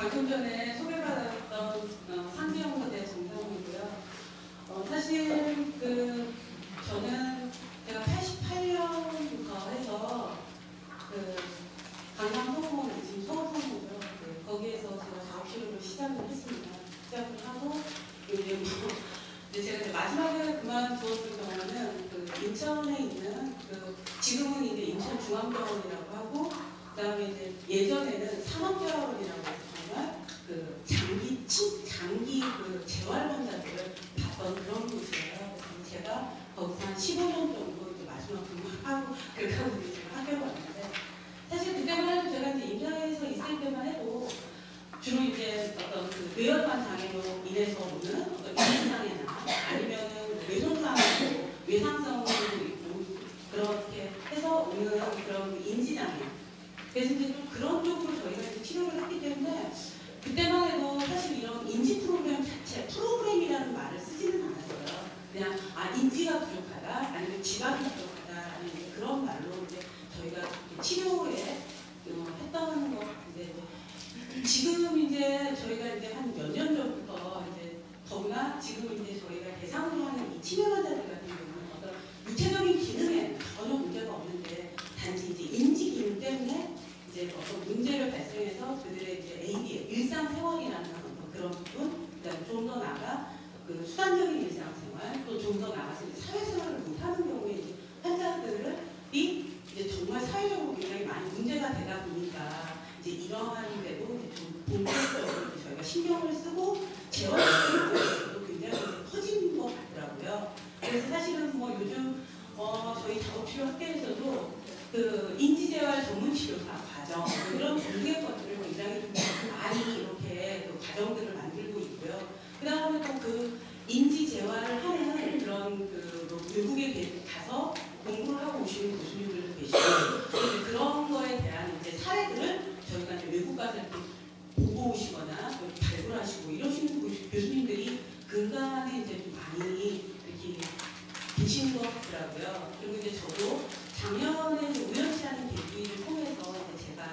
방금 전에 소개받았던 상지영 선대 정상훈이고요. 사실 저는 제가 88년부터 해서 강남 소공원, 지금 서울성공이죠. 거기에서 제가 작업실을 시작을 했습니다. 시작을 하고 이제 제가 이제 마지막에 그만두었던 경우는 인천에 있는 지금은 이제 인천중앙병원이라고 하고 그다음에 이제 예전에는 산업대학원이라고 해서 정말 장기 재활 환자들을 봤던 그런 곳이에요. 그래서 제가 거기서 한 15년 정도 이제 마지막 근무를 하고 그렇게 하고 이제 제가 학교를 왔는데 사실 그때만 해도 제가 이제 임상에서 있을 때만 해도 주로 이제 어떤 뇌혈관 장애로 인해서 오는 어떤 인지장애나 아니면은 뇌손상으로 외상성으로 있고 그렇게 해서 오는 그런 인지장애. 그래서 이제 좀 그런 쪽으로 저희가 이제 치료를 했기 때문에 그때만 해도 사실 이런 인지 프로그램 자체, 프로그램이라는 말을 쓰지는 않았어요. 그냥 인지가 부족하다, 아니면 지각이 부족하다, 아니면 그런 말로 이제 저희가 치료에 했던 것 같은데 지금 이제 저희가 이제 한 몇 년 전부터 이제 더구나 지금 이제 저희가 대상으로 하는 이 치매 환자들 같은 경우는 어떤 유체적인 기능에 전혀 문제가 없는데 단지 이제 인지 기능 때문에 이제 어떤 문제를 발생해서 그들의 이제 AD, 일상생활이라는 어떤 그런 부분, 그다음에 좀 더 나아가 수단적인 일상생활, 또 좀 더 나아가서 이제 사회생활을 못하는 경우에 이제 환자들이 이제 정말 사회적으로 굉장히 많이 문제가 되다 보니까 이제 이러한 데도 좀 본격적으로 저희가 신경을 쓰고 재활하는 것도 굉장히 커진 것 같더라고요. 그래서 사실은 뭐 요즘 저희 작업치료 학계에서도 인지재활 전문치료사 과정 이런 전개 것들을 굉장히 좀 많이 이렇게 과정들을 만들고 있고요. 그 다음에 또 인지재활을 하는 그런 외국에 가서 공부를 하고 오시는 교수님들도 계시고 그런 거에 대한 이제 사례들을 저희가 이제 외국 가서 이렇게 보고 오시거나 발굴하시고 이러시는 교수님들이 근간에 이제 좀 많이 이렇게 계시는 것 같더라고요. 그리고 이제 저도 작년에 우연치 않은 계기를 통해서 이제 제가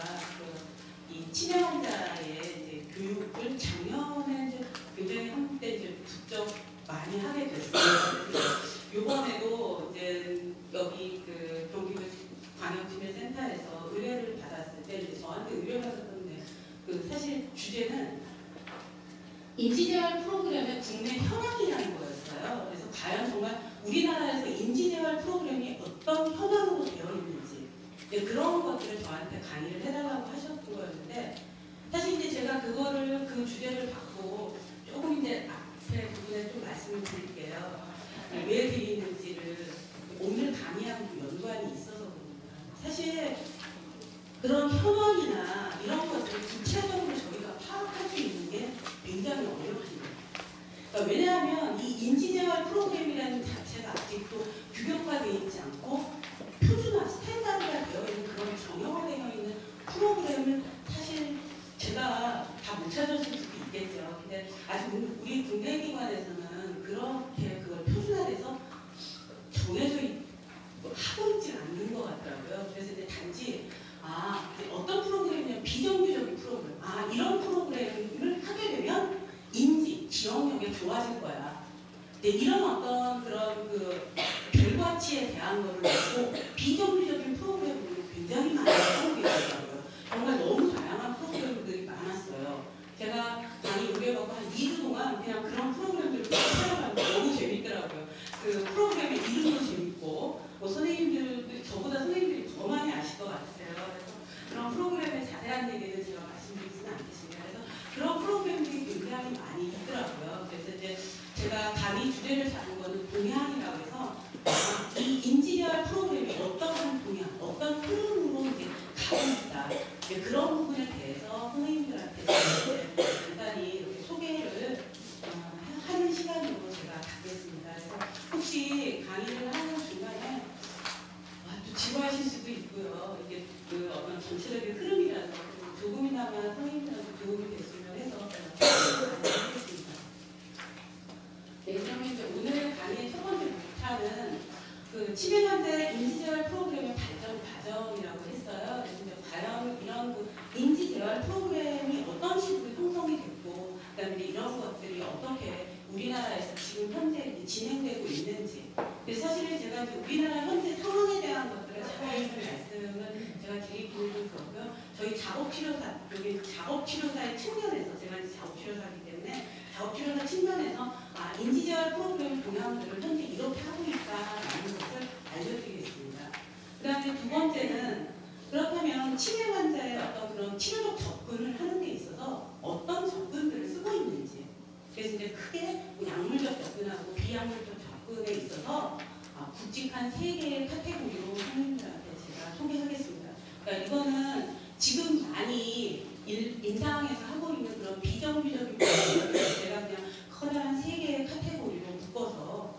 이 치매 환자의 이제 교육을 작년에 이제 굉장히 한때 이제 부쩍 많이 하게 됐어요. 요번에도 이제 여기 경기도 광역치매센터에서 의뢰를 받았을 때 이제 저한테 의뢰를 받았던데 사실 주제는 인지재활 프로그램의 국내 현황이라는 거였어요. 그래서 과연 정말 우리나라에서 인지재활 프로그램이 어떤 현황으로 되어 있는지 그런 것들을 저한테 강의를 해달라고 하셨던 거였는데 사실 이제 제가 그 주제를 받고 조금 이제 앞에 부분에 좀 말씀을 드릴게요. 왜 드리는지를 오늘 강의하고 연관이 있어서 그럽니다. 사실 그런 현황이나 이런 것들을 구체적으로 저희가 파악할 수 있는 게 굉장히 어렵습니다. 그러니까 왜냐하면 이 인지재활 프로그램이라는 자체가 아직도 규격화되어 있지 않고 표준화, 스탠다드가 되어 있는 그런 정형화되어 있는 프로그램을 사실 제가 다 못 찾았을 수도 있겠죠. 근데 아직 우리 국내기관에서는 그렇게 그걸 표준화돼서 정해져 하고 있지 않는 것 같더라고요. 그래서 이제 단지 어떤 프로그램이냐면 비정규적인 프로그램. 이런 프로그램을 하게 되면 인지, 기억력이 좋아질 거야. 근데 이런 어떤 그런 결과치에 대한 거를 놓고 비정규적인 프로그램을 굉장히 많이 하고 계시더라고요. 정말 너무 다양한 프로그램들이 많았어요. 제가 강의 의뢰받고 한 2주 동안 그냥 그런 프로그램들을 찾아봤는데 너무 재밌더라고요. 프로그램의 이름도 재밌고 선생님들, 저보다 선생님들이 더 많이 아실 것 같아요. 그래서 그런 프로그램의 자세한 얘기는 제가 말씀드리지는 않겠습니다. 그래서 그런 프로그램들이 굉장히 많이 있더라고요. 그래서 이제 제가 강의 주제를 잡은 거는 동향이라고 해서 이 인지재활 프로그램이 어떤 동향, 어떤 흐름으로 이제 가고 있다. 그런 부분에 대해서 선생님들한테 간단히 이렇게 소개를 하는 시간으로 제가 갖겠습니다. 그래서 혹시 강의를 하는 중간에 또 지루하실 수도 있고요. 이게 어떤 전체적인 흐름이라서 조금이나마 선생님들한테 도움이 됐으면 해서 하겠습니다. 네, 그러면 이제 오늘 강의의 첫 번째 목차는 치매 환자의 인지재활 프로그램의 발전 과정이라고 했어요. 그래서 이제 과연 이런 인지재활 프로그램이 어떤 식으로 진행되고 있는지. 그래서 사실은 제가 이제 우리나라 현재 상황에 대한 것들을 자세히 말씀을 제가 드리기는 그렇고요. 저희 작업치료사, 여기 작업치료사의 측면에서, 제가 이제 작업치료사이기 때문에 작업치료사 측면에서 인지재활 프로그램 동향들을 현재 이렇게 하고 있다라는 것을 알려드리겠습니다. 그 다음에 두 번째는, 그렇다면 치매 환자의 어떤 그런 치료적 접근을 하는 데 있어서 어떤 접근들을 쓰고 있는지. 그래서 이제 크게 약물적 접근하고 비약물적 접근에 있어서 굵직한 3개의 카테고리로 선생님들한테 제가 소개하겠습니다. 그러니까 이거는 지금 많이 임상에서 하고 있는 그런 비정규적인 프로그램을 제가 그냥 커다란 3개의 카테고리로 묶어서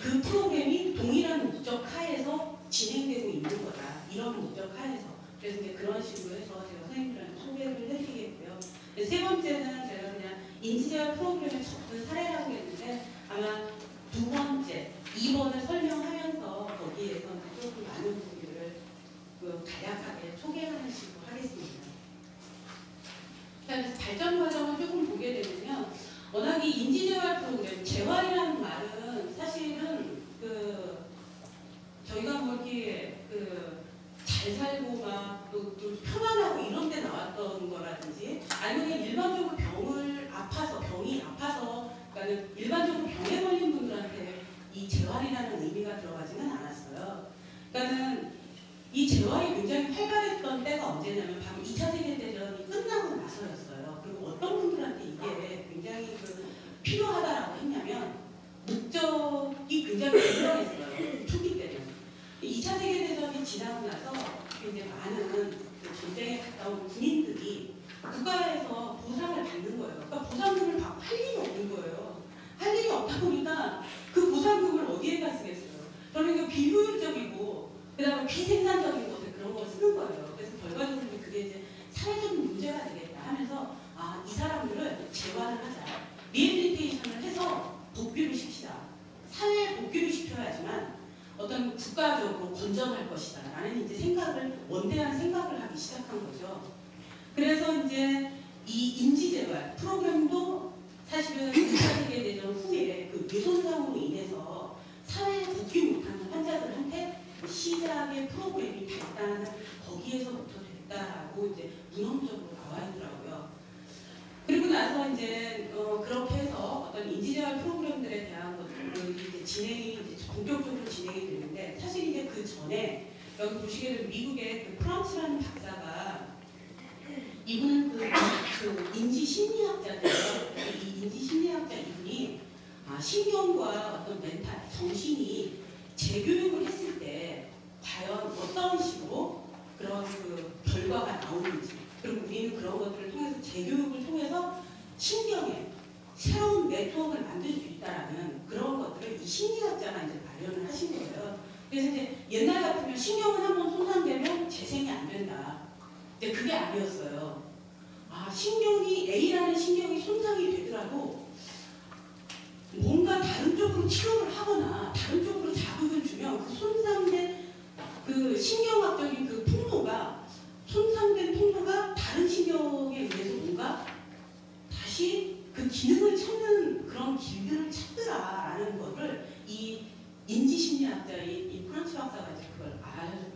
그 프로그램이 동일한 목적 하에서 진행되고 있는 거다. 이런 목적 하에서. 그래서 이제 그런 식으로 해서 제가 선생님들한테 소개를 해드리겠고요. 세 번째는 제가 그냥 인지재활 프로그램의 접근 사례라고 했는데, 아마 두 번째, 2번을 설명하면서 거기에서 조금 많은 부분들을 간략하게 소개하는 식으로 하겠습니다. 자, 그래서 발전 과정을 조금 보게 되면요. 워낙 이 인지재활 프로그램, 재활이라는 말은 사실은 저희가 뭐 이렇게 잘 살고 막 또 편안하고 이런 데 나왔던 거라든지, 아니면 일반적으로 병이 아파서, 그러니까 일반적으로 병에 걸린 분들한테 이 재활이라는 의미가 들어가지는 않았어요. 그러니까는 이 재활이 굉장히 활발했던 때가 언제냐면 바로 2차 세계대전이 끝나고 나서였어요. 그리고 어떤 분들한테 이게 굉장히 필요하다라고 했냐면 목적이 굉장히 분명했어요. 초기 때는. 2차 세계대전이 지나고 나서 이제 많은 전쟁에 갔다 온 군인들이 국가에서 보상을 받는 거예요. 그러니까 보상금을 받고 할 일이 없는 거예요. 할 일이 없다 보니까 그 보상금을 어디에다 쓰겠어요. 그러니까 비효율적이고 그다음에 비생산적인 것들 그런 걸 쓰는 거예요. 그래서 결과적으로 그게 이제 사회적인 문제가 되겠다 하면서 이 사람들을 재활을 하자. 리해빌리테이션을 해서 복귀를 시키자. 사회에 복귀를 시켜야지만 어떤 국가적으로 건전할 것이다 라는 이제 원대한 생각을 하기 시작한 거죠. 그래서 이제 이 인지재활 프로그램도 사실은 2차 세계대전 후에 뇌손상으로 인해서 사회에 복귀 못하는 환자들한테 시작의 프로그램이 발달하는 거기에서부터 됐다라고 이제 문헌적으로 나와 있더라고요. 그리고 나서 이제 그렇게 해서 어떤 인지재활 프로그램들에 대한 것들이 이제 진행이 이제 본격적으로 진행이 되는데, 사실 이제 그 전에 여기 보시게 되면 미국의 프란츠라는 박사가, 이분은 인지심리학자인데요. 이 인지심리학자 이분이 신경과 어떤 멘탈, 정신이 재교육을 했을 때 과연 어떤 식으로 그런 결과가 나오는지, 그리고 우리는 그런 것들을 통해서 재교육을 통해서 신경에 새로운 네트워크를 만들 수 있다라는 그런 것들을 이 심리학자가 이제 마련을 하신 거예요. 그래서 이제 옛날 같으면 신경은 한번 손상되면 재생이 안 된다. 근데 그게 아니었어요. A라는 신경이 손상이 되더라도 뭔가 다른 쪽으로 치료를 하거나 다른 쪽으로 자극을 주면 그 손상된 신경학적인 통로가, 손상된 통로가 다른 신경에 의해서 뭔가 다시 그 기능을 찾는 그런 길들을 찾더라라는 거를 이 인지심리학자인 이 프란츠 박사가 이제 그걸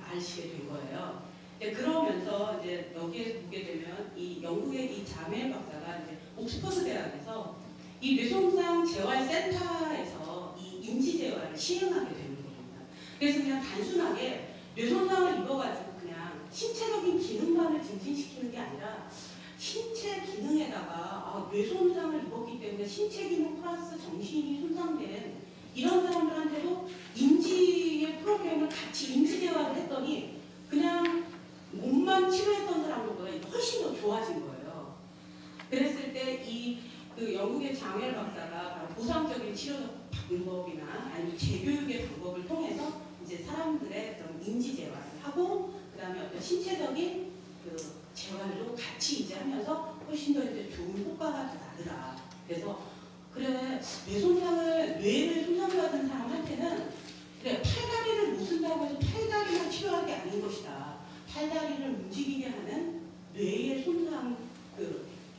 아시게 된 거예요. 그러면서 이제 여기에 보게 되면 이 영국의 이 자멜 박사가 이제 옥스퍼드 대학에서 이 뇌손상 재활센터에서 이 인지재활을 시행하게 되는 겁니다. 그래서 그냥 단순하게 뇌손상을 입어가지고 그냥 신체적인 기능만을 증진시키는 게 아니라 신체 기능에다가 뇌손상을 입었기 때문에 신체 기능 플러스 정신이 손상된 이런 사람들한테도 인지의 프로그램을 같이 인지재활을 했더니 그냥 몸만 치료했던 사람들보다 훨씬 더 좋아진 거예요. 그랬을 때 영국의 장엘 박사가 보상적인 치료적 방법이나 아니면 재교육의 방법을 통해서 이제 사람들의 그런 인지재활을 하고, 그 다음에 어떤 신체적인 재활도 같이 이제 하면서 훨씬 더 이제 좋은 효과가 더 나더라. 그래서 그래, 뇌를 손상받은 사람한테는 그래, 팔다리를 못 쓴다고 해서 팔다리만 치료하는 게 아닌 것이다. 팔다리를 움직이게 하는 뇌의 손상,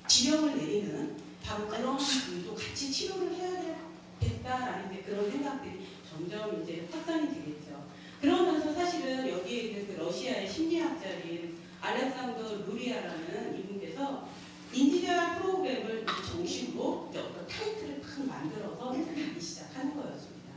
지령을 내리는 바로 그런 분도 같이 치료를 해야 되겠다. 좋겠다라는 이제 그런 생각들이 점점 이제 확산이 되겠죠. 그러면서 사실은 여기에 있는 그 러시아의 심리학자인 알렉산더 루리아라는 이분께서 인지재활 프로그램을 정식으로 어떤 타이틀을 탁 만들어서 하기 시작하는 거였습니다.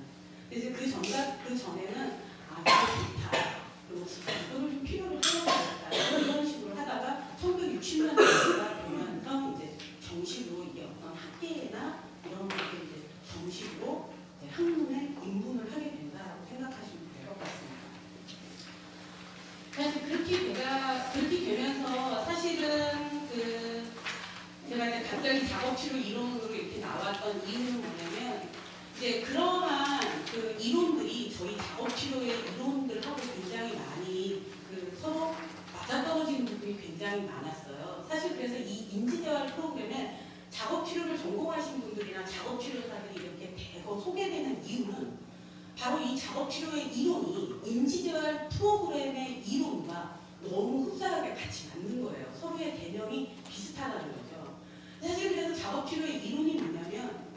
그래서 그 전에는 이거 좋다. 그리고 이거를 좀 필요로 해야겠다. 이런 식으로 하다가 1960년대가 되면서 이제 정식으로 이게 어떤 학계나 이런 것들 이제 정식으로 이제 학문에 인분을 하게 된다라고 생각하시면 될 것 같습니다. 사실 그렇게 되면서 사실은 제가 이제 갑자기 작업치료 이론으로 이렇게 나왔던 이유는 뭐냐면 이제 그러한 그 이론들이 저희 작업치료의 이론들하고 굉장히 많이 서로 맞아떨어지는 부분이 굉장히 많았어요. 사실 그래서 이 인지재활 프로그램에 작업치료를 전공하신 분들이나 작업치료사들이 이렇게 대거 소개되는 이유는 바로 이 작업치료의 이론이 인지재활 프로그램의 이론과 너무 흡사하게 같이 맞는 거예요. 서로의 개념이 비슷하다는 거죠. 사실 그래서 작업치료의 이론이 뭐냐면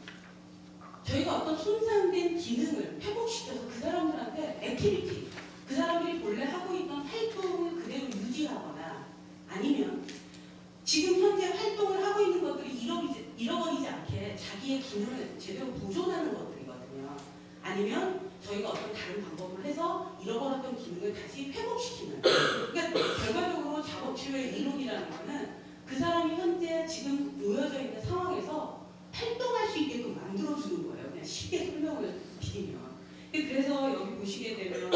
저희가 어떤 손상된 기능을 회복시켜서 그 사람들한테 액티비티, 그 사람들이 본래 하고 있던 활동을 그대로 유지하거나 아니면 지금 현재 활동을 하고 있는 것들이 잃어버리지 않게 자기의 기능을 제대로 보존하는 것들이거든요. 아니면 저희가 어떤 다른 방법을 해서 잃어버렸던 기능을 다시 회복시키는. 그러니까 결과적으로 작업치료의 이론이라는 거는 그 사람이 현재 지금 놓여져 있는 상황에서 활동할 수 있게끔 만들어주는 거예요. 그냥 쉽게 설명을 드리면. 그래서 여기 보시게 되면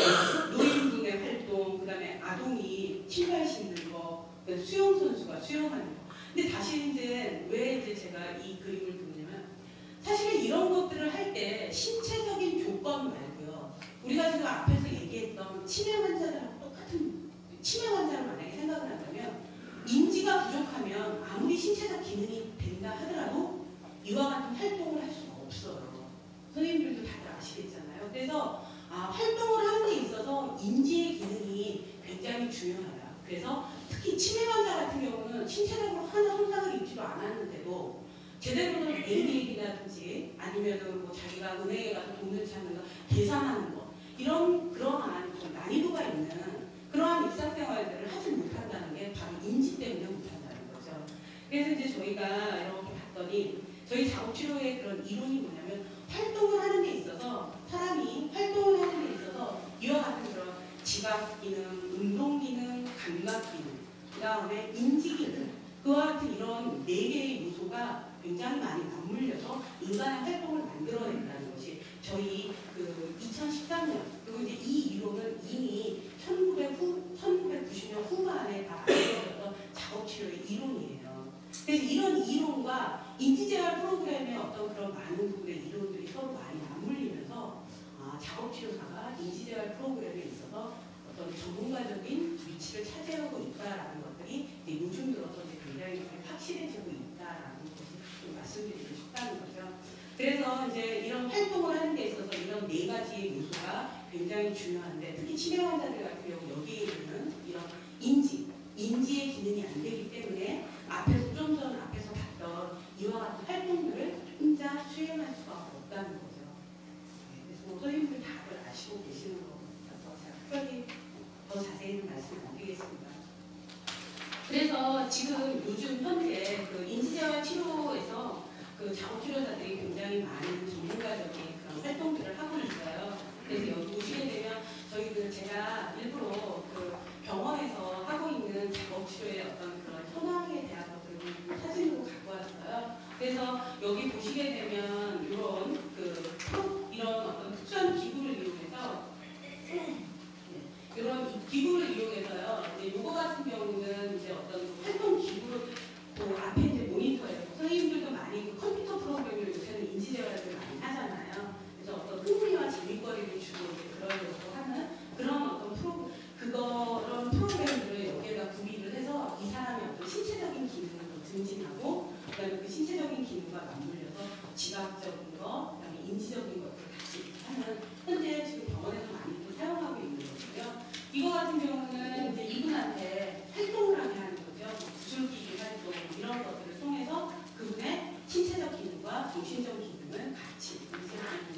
노인분의 활동, 그 다음에 아동이 신발 신는 거, 수영선수가 수영하는 거. 근데 다시 이제 왜 이제 제가 이 그림을 보냐면 사실은 이런 것들을 할 때 신체적인 조건 말고요. 우리가 지금 앞에서 얘기했던 치매 환자들하고 똑같은 치매 환자를 만약에 생각을 한다면 인지가 부족하면 아무리 신체적 기능이 된다 하더라도 이와 같은 활동을 할 수가 없어요. 선생님들도 다들 아시겠잖아요. 그래서 활동을 하는 데 있어서 인지의 기능이 굉장히 중요하다. 그래서 특히 치매 환자 같은 경우는 신체적으로 하나 손상을 입지도 않았는데도 제대로 된 ADL이라든지 아니면은 뭐 자기가 은행에 가서 돈을 찾는 거, 계산하는 거 그러한 좀 난이도가 있는 그러한 일상생활들을 하지 못한다는 게 바로 인지 때문에 못한다는 거죠. 그래서 이제 저희가 이렇게 봤더니 저희 작업치료의 그런 이론이 뭐냐면 활동을 하는 데 있어서 사람이 활동을 하는 데 있어서 이와 같은 그런 지각 기능, 운동 기능, 감각 기능, 그 다음에 인지 기능 그와 같은 이런 4개의 요소가 굉장히 많이 맞물려서 인간의 활동을 만들어낸다는 것이 저희 2013년 그리고 이제 이 이론은 이미 1990년 후반에 다 만들어졌던 작업치료의 이론이에요. 그래서 이런 이론과 인지재활 프로그램의 어떤 그런 많은 부분의 이론들이 서로 많이 맞물리면서 작업치료사가 인지재활 프로그램에 있어서 어떤 전문가적인 위치를 차지하고 있다라는 것들이 이제 요즘 들어서 이제 굉장히 확실해지고 있다라는 것을 좀 말씀드리고 싶다는 거죠. 그래서 이제 이런 활동을 하는 데 있어서 이런 4가지의 요소가 굉장히 중요한데 특히 치매 환자들 같은 경우 여기에 있는 이런 인지의 기능이 안 되기 때문에 좀 전 앞에서 봤던 이와 같은 활동들을 혼자 수행할 수가 없다는 거죠. 네, 그래서 뭐 선생님들 다들 아시고 계시는 거라서 제가 특별히 더 자세히는 말씀을 안 드리겠습니다. 그래서 지금 요즘 현재 인지재활 치료에서 작업치료사들이 굉장히 많은 전문가적인 그런 활동들을 하고 있어요. 그래서 여기 보시게 되면 저희들 제가 일부러 병원에서 하고 있는 작업치료의 어떤 그런 현황에 대한 것들을 사진으로 갖고 왔어요. 그래서 여기 보시게 되면 이런 어떤 특수한 기구를 이용해서 이런 기구를 이용해서요. 요거 같은 경우는 이제 어떤 활동 기구를 앞에 이제 모니터예요. 선생님들도 많이 컴퓨터 프로그램을 요새는 인지재활을 많이 하잖아요. 그래서 어떤 흥미와 재미거리를 주고 이제 그러려고 하는 그런 어떤 그런 프로그램들을 여기에다 구비를 해서 이 사람의 어떤 신체적인 기능을 증진하고 그다음에 그 신체적인 기능과 맞물려서 지각적인 거, 그다음에 인지적인 것들을 같이 하는 현재 지금 병원에서 많이 또 사용하고 있는 거고요. 이거 같은 경우는 이제 이분한테 활동을 하게 하는 거죠. 구슬기기 활동 이런 것들을 통해서 그분의 신체적 기능과 정신적 기능을 같이 인지하는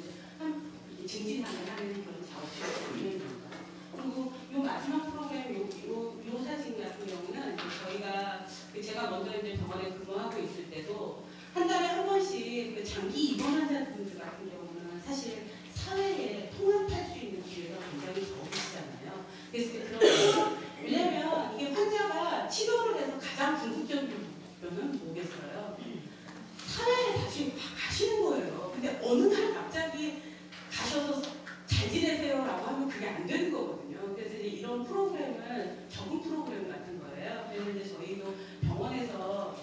먼저 이제 병원에 근무하고 있을 때도 한 달에 한 번씩 그 장기 입원 환자분들 같은 경우는 사실 사회에 통합할 수 있는 기회가 굉장히 적으시잖아요. 그래서 그런 왜냐면 이게 환자가 치료를 해서 가장 궁극적인 목표는 뭐겠어요? 사회에 다시 가시는 거예요. 근데 어느 날 갑자기 가셔서 잘 지내세요라고 하면 그게 안 되는 거거든요. 그래서 이제 이런 프로그램을 적응 프로그램 같은 거예요. 그래서 이제 저희도 병원에서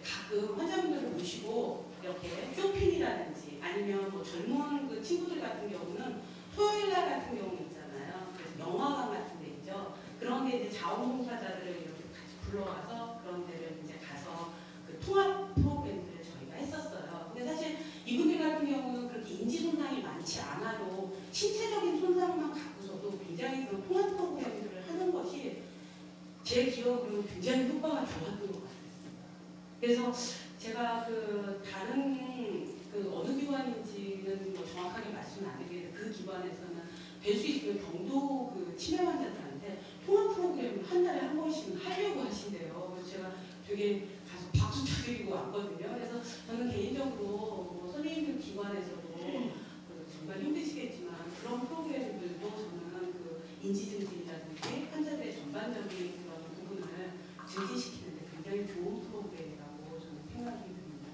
가끔 환자분들을 모시고 이렇게 쇼핑이라든지 아니면 뭐 젊은 그 친구들 같은 경우는 토요일 날 같은 경우 있잖아요. 그래서 영화관 같은 데 있죠. 그런 데 이제 자원봉사자들을 이렇게 같이 불러와서 그런 데를 이제 가서 그 통합 프로그램들을 저희가 했었어요. 근데 사실 이분들 같은 경우는 그렇게 인지 손상이 많지 않아도 신체적인 손상만 갖고서도 굉장히 그런 통합 프로그램들을 하는 것이 제 기억으로는 굉장히 효과가 좋았던 것 같았습니다. 그래서 제가 그 다른 그 어느 기관인지는 뭐 정확하게 말씀을 안 드리는데 그 기관에서는 될 수 있으면 경도 그 치매 환자들한테 통합 프로그램을 한 달에 한 번씩은 하려고 하신대요. 그래서 제가 되게 가서 박수 쳐드리고 왔거든요. 그래서 저는 개인적으로 뭐 선생님들 기관에서도 정말 힘드시겠지만 그런 프로그램들도 저는 그 인지 증진이라든지 환자들의 전반적인 그런 부분을 증진시키는데 굉장히 좋은 프로그램이라고 저는 생각이 듭니다.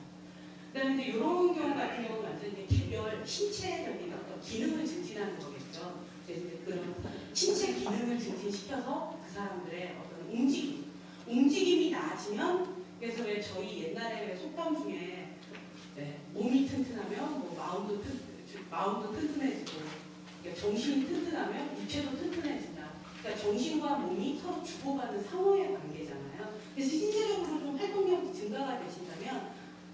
그다음에 이제 이런 경우 같은 경우는 완전히 이제 개별 신체적인 어떤 기능을 증진하는 거겠죠. 그래서 이제 그런 신체 기능을 증진시켜서 그 사람들의 어떤 움직임이 나아지면 그래서 왜 저희 옛날에 왜 속담 중에 몸이 튼튼하면 뭐 마음도 튼튼해지고 그러니까 정신이 튼튼하면 육체도 튼튼해진다. 그러니까 정신과 몸이 서로 주고받는 상호의 관계잖아요. 그래서 신체적으로 좀 활동력이 증가가 되신다면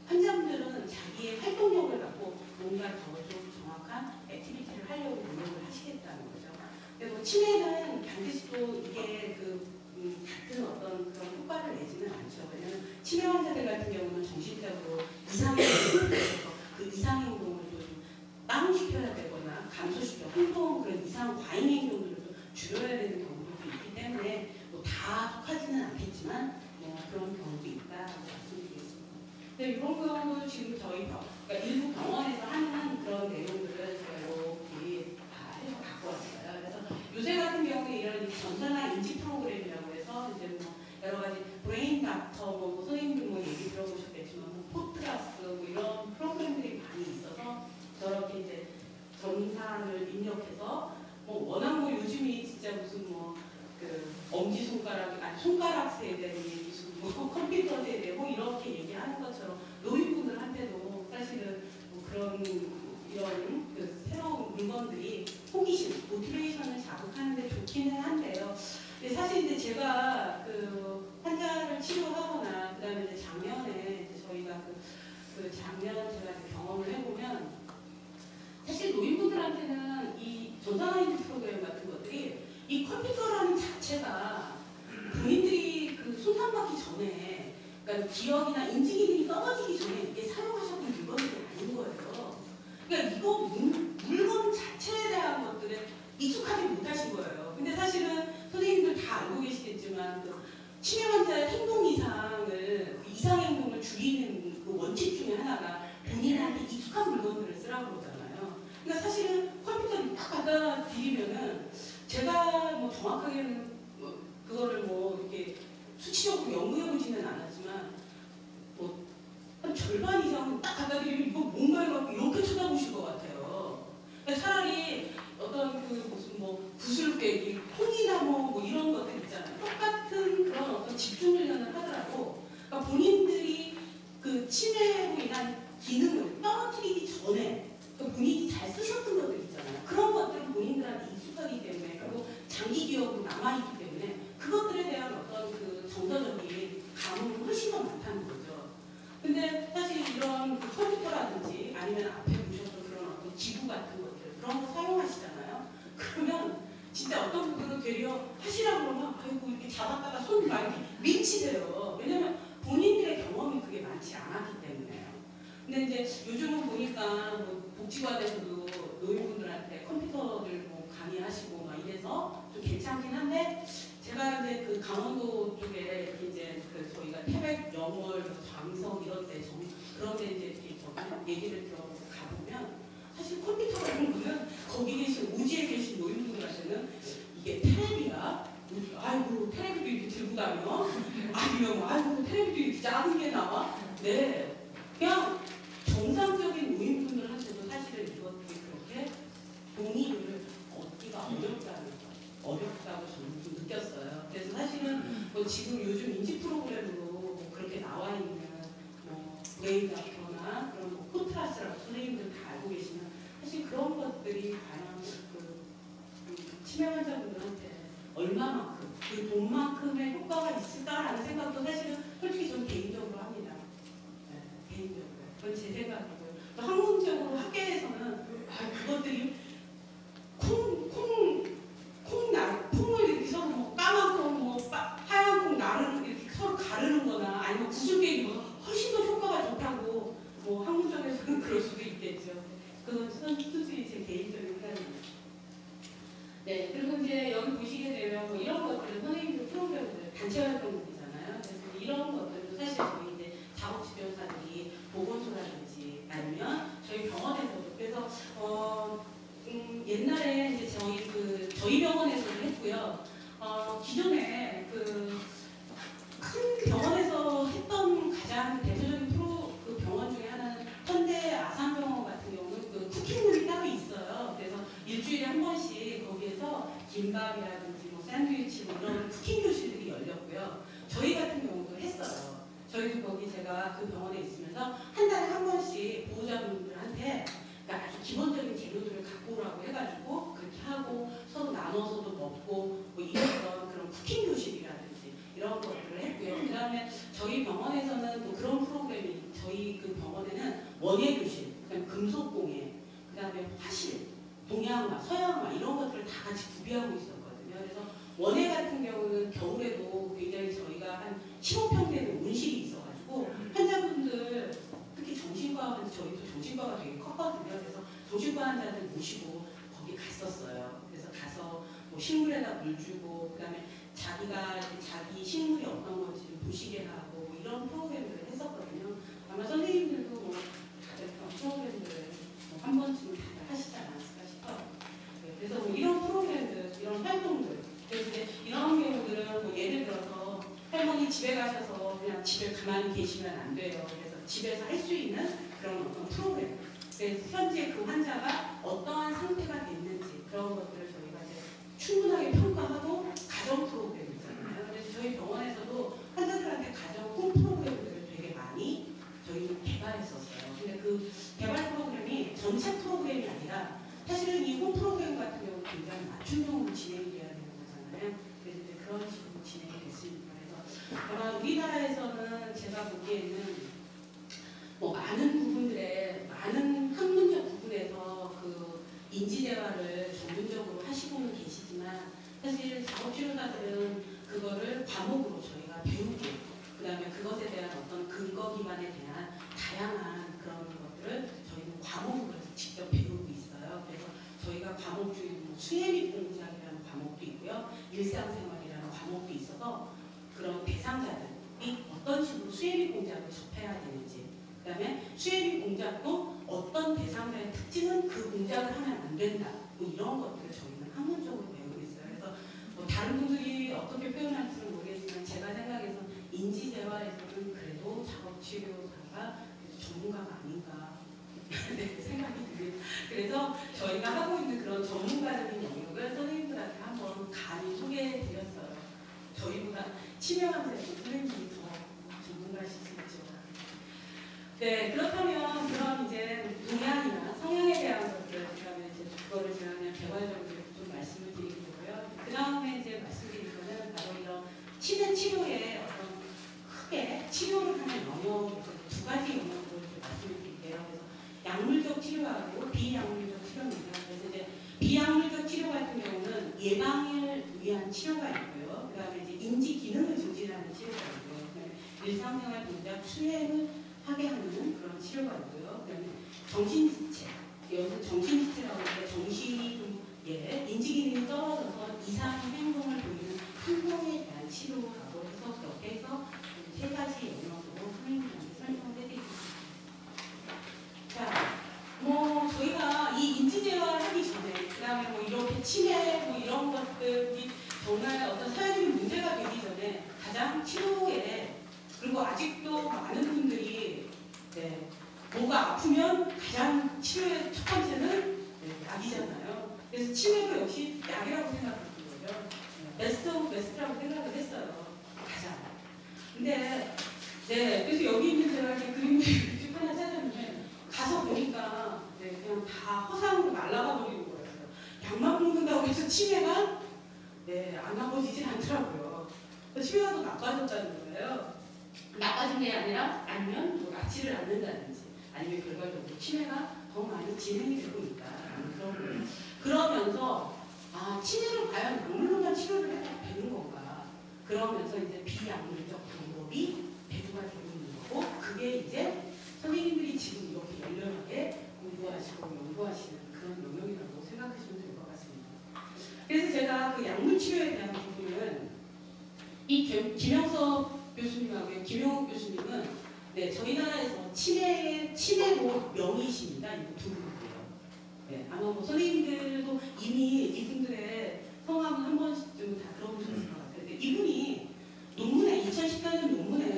환자분들은 자기의 활동력을 갖고 뭔가 더 좀 정확한 액티비티를 하려고 노력을 하시겠다는 거죠. 그리고 치매는 반드시 또 이게 같은 어떤 그런 효과를 내지는 않죠. 왜냐하면 치매 환자들 같은 경우는 정신적으로 이상행동을 해서 그 이상행동을 좀 다운시켜야 되거나 감소시켜 행동 그런 이상 과잉 행동들을 좀 줄여야 되는 경우도 있기 때문에 뭐 다 속하지는 않겠지만 뭐 그런 경우도 있다라고 말씀드리겠습니다. 근데 이런 경우도 지금 저희 그러니까 일부 병원에서 하는 그런 내용들을 제가 이렇게 다 해서 갖고 왔어요. 그래서 요새 같은 경우에 이런 전산화 인지 프로그램이라고 해서 이제 뭐 여러 가지 브레인 닥터 뭐 선생님들 뭐 얘기 들어보셨겠지만 뭐 포트라스 뭐 이런 프로그램들이 많이 있어서 저렇게 이제 전산을 입력해서 뭐 워낙 뭐 요즘이 진짜 무슨 뭐 그 엄지손가락 아니 손가락 세대 무슨 뭐 컴퓨터 세대 뭐 이렇게 얘기하는 것처럼 노인분들한테도 사실은 뭐 그런 이런 그 새로운 물건들이 호기심, 모티베이션을 자극하는데 좋기는 한데요. 근데 사실 이제 제가 그 환자를 치료하거나 그다음에 이제 작년에 이제 저희가 그 작년 제가 이제 경험을 해보면 사실 노인분들한테는 이 전산화인지 프로그램 같은 것들이 이 컴퓨터라는 자체가 본인들이 그 손상받기 전에 그러니까 기억이나 인지 기능이 떨어지기 전에 이게 사용하셨던 물건들이 아닌 거예요. 그러니까 이거 물건 자체에 대한 것들에 익숙하지 못하신 거예요. 근데 사실은 선생님들 다 알고 계시겠지만 그 치매 환자의 행동 이상을 그 이상 행동을 줄이는 그 원칙 중에 하나가 본인한테 익숙한 물건들을 쓰라고 그러잖아요. 그러니까 사실은 컴퓨터를 딱 갖다 드리면은 제가 뭐 정확하게는 그거를 뭐 이렇게 수치적으로 연구해 보지는 않았지만 뭐 한 절반 이상은 딱 갖다 드리면 이거 뭔가 해갖고 이렇게 쳐다보실 것 같아요. 그러니까 차라리 어떤 그 무슨 뭐 구슬깨기, 콩이나무 뭐 이런 것들 있잖아요. 똑같은 그런 어떤 집중 훈련을 하더라도 그러니까 본인들이 그 치매로 인한 기능을 떨어뜨리기 전에 본인이 잘 쓰셨던 것들 있잖아요. 그런 것들은 본인들한테 익숙하기 때문에 그리고 장기 기억으로 남아있기 때문에 그것들에 대한 어떤 그 정서적인 감흥은 훨씬 더 많다는 거죠. 근데 사실 이런 그 컴퓨터라든지 아니면 앞에 보셨던 그런 어떤 기구 같은 것들 그런 거 사용하시잖아요. 그러면 진짜 어떤 분들은 되려 하시라고 그러면 아이고 이렇게 잡았다가 손 막 이렇게 밀치세요. 왜냐면 본인들의 경험이 그게 많지 않았기 때문에요. 근데 이제 요즘은 보니까 뭐 복지관에서도 노인분들한테 컴퓨터를 뭐 강의하시고 막 이래서 좀 괜찮긴 한데 제가 이제 그 강원도 쪽에 이제 그 저희가 태백, 영월, 장성 이런 데 그런 데 이제 저기 얘기를 들어보고 가보면 사실 컴퓨터가 이런 거는 거기 계신 오지에 계신 노인분들한테는 이게 테레비야? 아이고 테레비도 이렇게 들고 다녀? 아니면 아이고 테레비도 이렇게 작은 게 나와? 네, 그냥 정상적인 노인분들한테도 사실은 이것들이 그렇게 동의를 얻기가 어렵다고 저는 좀 느꼈어요. 그래서 사실은 뭐 지금 요즘 인지 프로그램으로 뭐 그렇게 나와 있는 뭐 브레인 닥터나 그런 뭐 코트라스라고 선생님들 다 알고 계시면 사실 그런 것들이 과연 치매 환자분들한테 얼마만큼 그 돈만큼의 효과가 있을까라는 생각도 사실은 솔직히 저는 개인적으로 합니다. 네, 개인적으로. 그건 제 생각이고요. 또 학문적으로 학계에서는 그것들이 콩을 이렇게 서로 뭐 까만 콩, 뭐 하얀 콩 나르는 이렇게 서로 가르는 거나 아니면 구슬깨기 훨씬 더 효과가 좋다고 뭐 학문적에서는 그럴 수도 있겠죠. 그건 솔직히 제 개인적인 생각입니다. 네, 그리고 이제 여기 보시게 되면 뭐 이런 것들은 선생님들 프로그램들 단체 활동이잖아요. 그래서 이런 것들도 사실 저희 이제 작업치 변호사들이 보건소라든지 아니면 저희 병원에서도 그래서 옛날에 이제 저희 병원에서도 했고요. 기존에 그 큰 병원에서 했던 가장 대표적인 그 병원 중에 하나는 현대 아산병원 같은 경우는 그 쿠킹룸이 따로 있어요. 그래서 일주일에 한 번씩 거기에서 김밥이라든지 뭐 샌드위치 뭐 이런 쿠킹 교실들이 열렸고요. 저희 같은 경우도 했어요. 저희도 거기 제가 그 병원에 있으면서 한 달에 한 번씩 보호자분들한테 그러니까 아주 기본적인 재료들을 갖고 오라고 해가지고 그렇게 하고 서로 나눠서도 먹고 뭐 이런 그런 쿠킹 교실이라든지 이런 것들을 했고요. 그 다음에 저희 병원에서는 또 그런 프로그램이 저희 그 병원에는 원예 교실, 그다음에 금속공예, 그 다음에 화실, 동양화, 서양화 이런 것들을 다 같이 구비하고 있었거든요. 그래서 원예 같은 경우는 겨울에도 굉장히 저희가 한 15평 되는 온실이 있어가지고 환자분들 특히 정신과 저희도 정신과가 되게 컸거든요. 그래서 정신과 환자들 모시고 거기 갔었어요. 그래서 가서 뭐 식물에다 물 주고 그다음에 자기가 자기 식물이 어떤 건지 보시게 하고 뭐 이런 프로그램들을 했었거든요. 아마 선생님들도 뭐 다들 그런 프로그램들을 뭐 한 번쯤은 다들 하시지 않았을까 싶어요. 네, 그래서 뭐 이런 프로그램들, 이런 활동들, 그래서 이제 이런 경우들은 뭐 예를 들어서 할머니 집에 가셔서 그냥 집에 가만히 계시면 안 돼요. 그래서 집에서 할 수 있는 그런 어떤 프로그램. 그래서 현재 그 환자가 어떠한 상태가 됐는지 그런 것들을 저희가 이제 충분하게 평가하고 가정 프로그램 있잖아요. 그래서 저희 병원에서도 환자들한테 가정 홈 프로그램들을 되게 많이 저희는 개발했었어요. 근데 그 개발 프로그램이 전체 프로그램이 아니라 사실은 이 홈 프로그램 같은 경우는 굉장히 맞춤형으로 진행이 돼야 되는 거잖아요. 그래서 이제 그런 식으로 진행이 됐습니다. 그래서 아마 우리나라에서는 제가 보기에는 뭐 많은 부분들에 많은 학문적 부분에서 그 인지재활을 전문적으로 하시고는 계시지만 사실 작업치료사들은 그거를 과목으로 저희가 배우고 그 다음에 그것에 대한 어떤 근거 기반에 대한 다양한 그런 것들을 저희는 과목으로 직접 배우고 있어요. 그래서 저희가 과목 중에 뭐 수혜및 공부장이라는 과목도 있고요. 일상생활이라는 과목도 있어서 그런 대상자들이 어떤 식으로 수혜및 공작을 접해야 되는지 그 다음에 수혜비 공작도 어떤 대상자의 특징은 그 공작을 하면 안 된다. 뭐 이런 것들을 저희는 학문적으로 배우고 있어요. 그래서 뭐 다른 분들이 어떻게 표현할지는 모르겠지만 제가 생각해서 인지재활에서는 그래도 작업치료사가 전문가가 아닌가 네, 생각이 듭니다. 그래서 저희가 하고 있는 그런 전문가적인 영역을 선생님들한테 한번 감히 소개해드렸어요. 저희보다 치명한 선생님이 더 전문가실 수 있죠. 네, 그렇다면 그런 이제 동향이나 성향에 대한 것들, 그다음에 이제 그거를 제가 그냥 개괄적으로 좀 말씀을 드리는 거고요. 그 다음에 이제 말씀드릴 거는 바로 이런 치매 치료의 어떤 크게 치료를 하는 영역, 두 가지 영역으로 말씀을 드릴게요. 그래서 약물적 치료하고 비약물적 치료입니다. 그래서 이제 비약물적 치료 같은 경우는 예방을 위한 치료가 있고요. 그 다음에 이제 인지 기능을 증진하는 치료가 있고요. 그다음에 일상생활 동작 수행을 하게 하는 그런 치료가 있고요. 그다음에 정신지체, 여기서 정신지체라고 하는데 정신이 좀 예, 인지 기능이 떨어져서 이상한 행동을 보이는 행동에 대한 치료라고 해서 그렇게 해서 세 가지 영역으로 선생님들한테 설명을 해드리겠습니다. 자, 뭐 저희가 이 인지재활 하기 전에 그다음에 뭐 이렇게 치매 뭐 이런 것들이 정말 어떤 사회적인 문제가 되기 전에 가장 치료에 그리고 아직도 많은 분들이 네, 뭐가 아프면 가장 치료의 첫 번째는 네, 약이잖아요. 그래서 치매도 역시 약이라고 생각하는 거죠. 베스트 오브 베스트라고 생각을 했어요. 가장. 근데 네, 그래서 여기 있는 제가 이렇게 그림을 쭉 하나 찾았는데 가서 보니까 네, 그냥 다 허상으로 날아가 버리는 거였어요. 약만 먹는다고 해서 치매가 네, 안 나빠지진 않더라고요. 치매가 더 나빠졌다는 거예요. 나빠진 게 아니라 아니면 뭐 낫지를 않는다든지 아니면 결과적으로 치매가 더 많이 진행이 되고 있다라는 그런 거예요. 그러면서 아 치매를 과연 약물로만 치료를 해도 되는 건가? 그러면서 이제 비약물적 방법이 대두가 되고 있는 거고 그게 이제 선생님들이 지금 이렇게 열렬하게 공부하시고 연구하시는 그런 영역이라고 생각하시면 될 것 같습니다. 그래서 제가 그 약물 치료에 대한 부분은 이 김영석 교수님하고 김용욱 교수님은 네, 저희 나라에서 치매로 명의이십니다. 이 두 분이에요. 네, 아마 뭐 선생님들도 이미 이분들의 성함은 한 번쯤 다 들어보셨을 것 같아요. 근데 이분이 논문에 2014년 논문을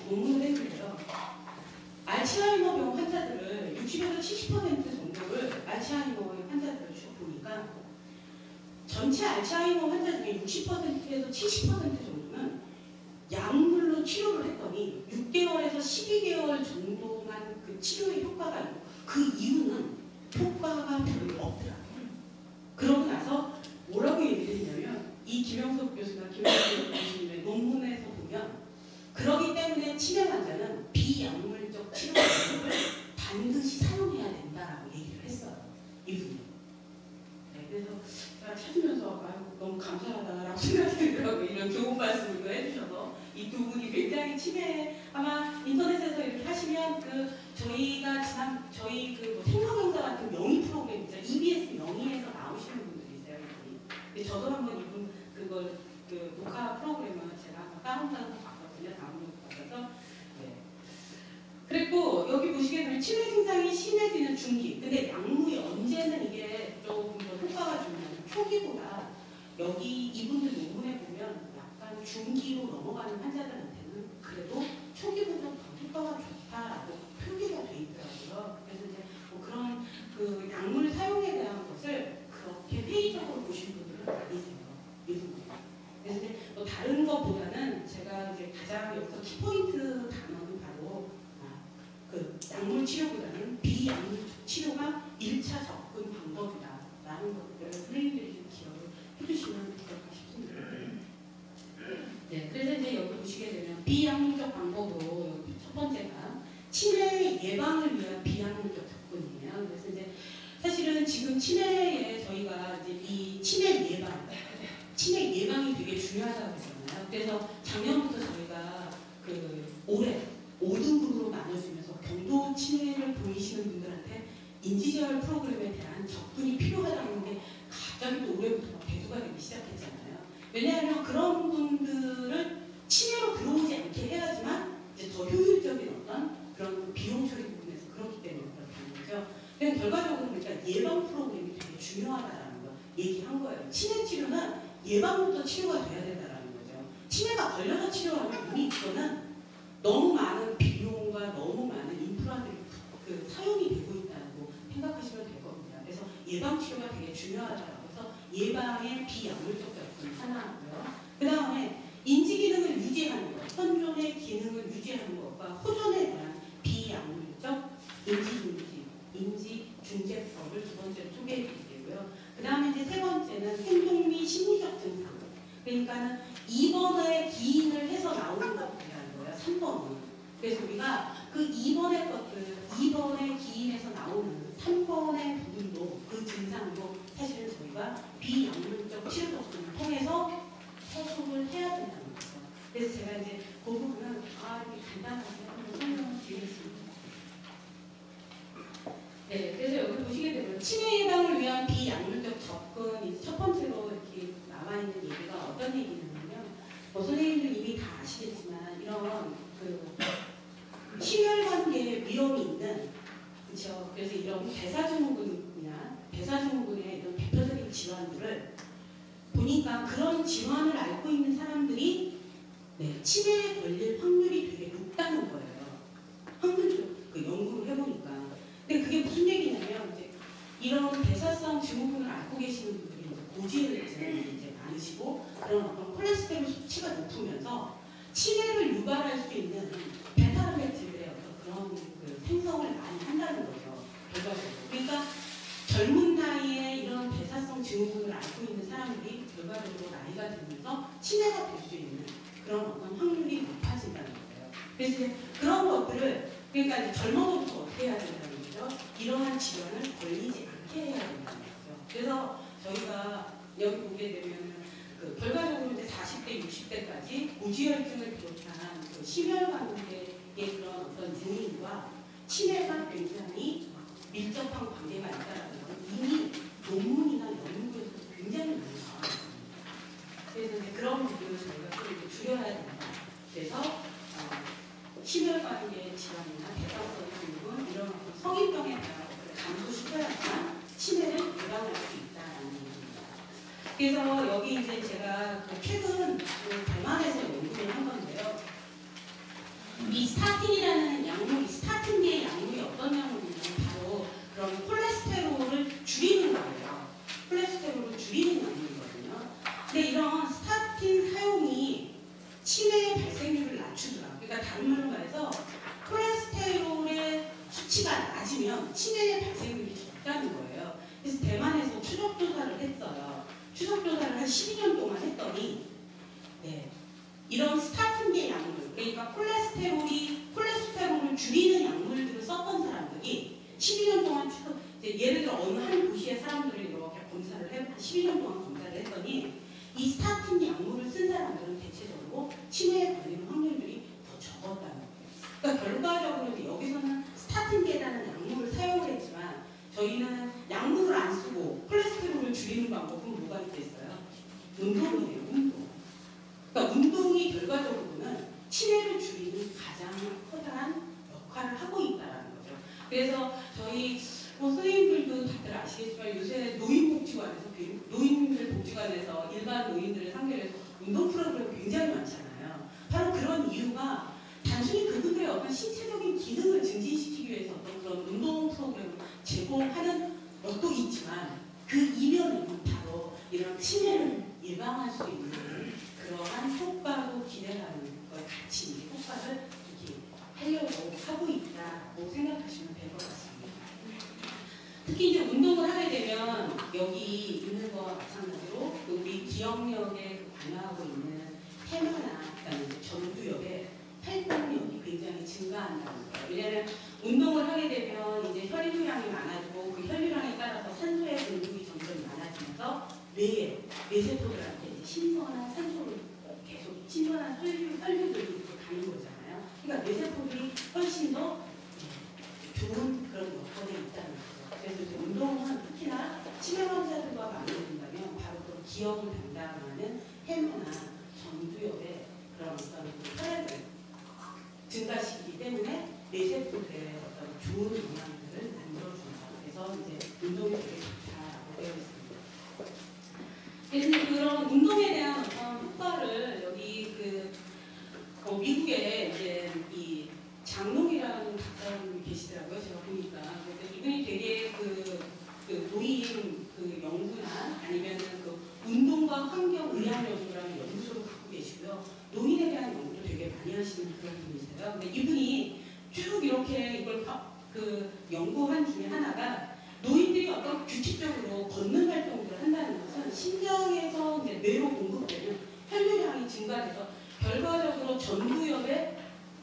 했는데요. 알츠하이머병 환자들을 60에서 70% 정도를 알츠하이머 환자들을 쭉 보니까 전체 알츠하이머 환자 중에 60%에서 70% 정도는 약물로 치료를 했더니 6개월에서 12개월 정도만 그 치료의 효과가 있고 그 이유는 효과가 별로 없더라고요. 그러고 나서 뭐라고 얘기를 했냐면 이 김영석 교수가 김영석 교수님의 논문에서 보면 그러기 때문에 치매 환자는 비약물적 치료 방법을 반드시 사용해야 된다라고 얘기를 했어요. 이분이. 네, 그래서 제가 찾으면서 아유, 너무 감사하다라고 생각이 들더라고요. 이런 좋은 말씀을 해주셔서 이 두 분이 굉장히 치매 아마 인터넷에서 이렇게 하시면 그 저희가 지난 저희 그 뭐 생로병사 같은 명의 프로그램 있잖아요. EBS 명의에서 나오시는 분들이세요. 근데 저도 한번 이분 그걸 그 녹화 프로그램을 제가 한번 다운받아서 봤거든요. 다운받아서 네. 그리고 여기 보시게 되면 치매 증상이 심해지는 중기. 근데 약물이 언제는 이게 조금 더 효과가 좋냐면 초기보다 여기 이분들 논문에 보면 약간 중기로 넘어가는 환자들한테는 그래도 초기보다 더 효과가 좋다라고 표기가 돼 있더라고요. 그래서 이제 뭐 그런 그 약물 사용에 대한 것을 그렇게 회의적으로 보신 분들은 아니세요. 이분들. 그래서 이제 뭐 다른 것보다는 제가 이제 가장 여기서 키포인트 단어는 바로 그 약물 치료보다는 비약물 치료가 1차 접근 방법이다라는 것들을 선생님들이 좀 기억을 해주시면 좋을까 싶습니다. 네, 그래서 이제 여기 보시게 되면 비약물적 방법으로 여기 첫 번째가 치매 예방을 위한 비약물적 접근이에요. 그래서 이제 사실은 지금 치매에 저희가 이제 이 치매 예방이 되게 중요하다고 했잖아요. 그래서 작년부터 저희가 그 올해 5등급으로 나눠주면서 경도 치매를 보이시는 분들한테 인지재활 프로그램에 대한 접근이 필요하다는 게 갑자기 또 올해부터 막 대두가 되기 시작했잖아요. 왜냐하면 그런 분들을 치매로 들어오지 않게 해야지만 이제 더 효율적인 어떤 그런 비용 처리 부분에서 그렇기 때문에 그렇다는 거죠. 그냥 결과적으로 그러니까 예방 프로그램이 되게 중요하다라는 거 얘기한 거예요. 치매 치료는 예방부터 치료가 돼야 된다라는 거죠. 치매가 걸려서 치료하면 이미 그거는 너무 많은 비용과 너무 많은 인프라들이 그 사용이 되고 있다고 생각하시면 될 겁니다. 그래서 예방 치료가 되게 중요하다고 해서 예방의 비약물적 접근 하나고요. 그 다음에 인지 기능을 유지하는 것, 현존의 기능을 유지하는 것과 호전에 대한 비약물적 인지 중재법을 두 번째로 소개해 드리고요. 그 다음에 이제 세 번째는 행동 및 심리적 증상. 그러니까는 2번의 기인을 해서 나오는 것들이라는 거예요. 3번은. 그래서 우리가 그 2번의 것들, 2번의 기인에서 나오는 3번의 부분도 그 증상도 사실은 저희가 비약물적 치료 접근을 통해서 해소를 해야 된다는 거죠. 그래서 제가 이제 그 부분은 이렇게 간단하게 한번 설명을 드리겠습니다. 네, 그래서 여기 보시게 되면 치매 예방을 위한 비약물적 접근 어려움이 있는, 그렇죠. 그래서 이런 대사증후군이나 대사증후군의 이런 대표적인 질환들을 보니까 그런 질환을 앓고 있는 사람들이 치매에 걸릴 확률이 되게 높다는 거예요. 확률적으로 그 연구를 해보니까. 근데 그게 무슨 얘기냐면 이제 이런 대사성 증후군을 앓고 계시는 분들이 고지혈증이 이제 많으시고 그런 어떤 콜레스테롤 수치가 높으면서 치매를 유발할 수 있는 베타르메틸의 어떤 그런 그 생성을 많이 한다는 거죠. 결과적으로. 그러니까 젊은 나이에 이런 대사성 증후군을 앓고 있는 사람들이 결과적으로 나이가 들면서 치매가 될 수 있는 그런 어떤 확률이 높아진다는 거예요. 그래서 이제 그런 것들을 그러니까 이제 젊어서부터 어떻게 해야 된다는 거죠? 이러한 질환을 걸리지 않게 해야 된다는 거죠. 그래서 저희가 여기 보게 되면 그 결과적으로 이제 40대, 60대까지 고지혈증을 비롯한 그 심혈관계의 그런 어떤 요인과 치매가 굉장히 밀접한 관계가 있다는 건 이미 논문이나 연구에서 굉장히 많이 나와 있습니다. 그래서 이제 그런 부분을 저희가 좀 이제 줄여야 된다. 그래서 심혈관계 질환이나 대사성 증후군 이런 성인병에 대한 것들을 감소시켜야만 치매를 예방할 수 있다는 얘기입니다. 그래서 여기 이제 제가 그 최근 대만에서 연구를 한 건데요. 이 스타틴이라는 약물이 스타틴계의 약물이 어떤 약물이냐면 바로 그런 콜레스테롤을 줄이는 거예요. 콜레스테롤을 줄이는 약물이거든요. 근데 이런 스타틴 사용이 치매의 발생률을 낮추더라. 그러니까 다른 말로 말해서 콜레스테롤의 수치가 낮으면 치매의 발생률이 적다는 거예요. 그래서 대만에서 추적 조사를 했어요. 추적 조사를 한 12년 동안 했더니 이런 스타틴계 약물, 그러니까 콜레스테롤을 줄이는 약물들을 썼던 사람들이 12년 동안 이제 예를 들어 어느 한 도시의 사람들을 이렇게 검사를 해 12년 동안 검사를 했더니 이 스타틴 약물을 쓴 사람들은 대체적으로 치매에 걸리는 확률들이 더 적었다는 거예요. 그러니까 결과적으로 이제 여기서는 스타틴계라는 약물을 사용을 했지만 저희는 약물을 안 쓰고 콜레스테롤을 줄이는 방법은 뭐가 있겠어요? 운동이에요, 운동. 그러니까 운동이 결과적으로는 치매를 줄이는 가장 커다란 역할을 하고 있다는 거죠. 그래서 저희 선생님들도 다들 아시겠지만 요새 노인들 복지관에서 일반 노인들을 상대로 해서 운동 프로그램이 굉장히 많잖아요. 바로 그런 이유가 단순히 그분들의 어떤 신체적인 기능을 증진시키기 위해서 어떤 그런 운동 프로그램을 제공하는 것도 있지만 그 이면에는 바로 이런 치매를 예방할 수 있는 그러한 효과로 기대하는 걸 같이 효과를 이렇게 하려고 하고 있다고 생각하시면 될 것 같습니다. 특히 이제 운동을 하게 되면 여기 있는 거와 마찬가지로 우리 기억력에 관여하고 있는 해마나 그다음에 전두엽의 활동력이 굉장히 증가한다는 거예요. 왜냐하면 운동을 하게 되면 이제 혈류량이 많아지고 그 혈류량에 따라서 산소의 공급이 점점 많아지면서 뇌세포들한테 이제 신선한 산소를 계속 신선한 혈류들이 가는 거잖아요. 그러니까 뇌세포들이 훨씬 더 좋은 그런 여건에 있다는 거죠. 그래서 이제 운동은 특히나 치매 환자들과 맞먹는다면 바로 그런 기억을 담당하는 해마나 전두엽의 그런 어떤 혈액을 증가시키기 때문에 뇌세포들의 어떤 좋은 영향들을 만들어준다. 그래서 이제 운동이 되게 좋다라고 되어 있습니다. 그래서 그런 운동에 대한 어떤 효과를 여기 미국에 이제 이 장롱이라는 박사님이 계시더라고요. 제가 보니까. 이분이 되게 노인 연구나 아니면 운동과 환경 의학 연구라는 연구소를 갖고 계시고요. 노인에 대한 연구도 되게 많이 하시는 그런 분이세요. 근데 이분이 쭉 이렇게 이걸 연구한 중에 하나가 노인들이 어떤 규칙적으로 걷는 활동들을 한다는 것은 심장에서 이제 뇌로 공급되는 혈류량이 증가돼서 결과적으로 전두엽의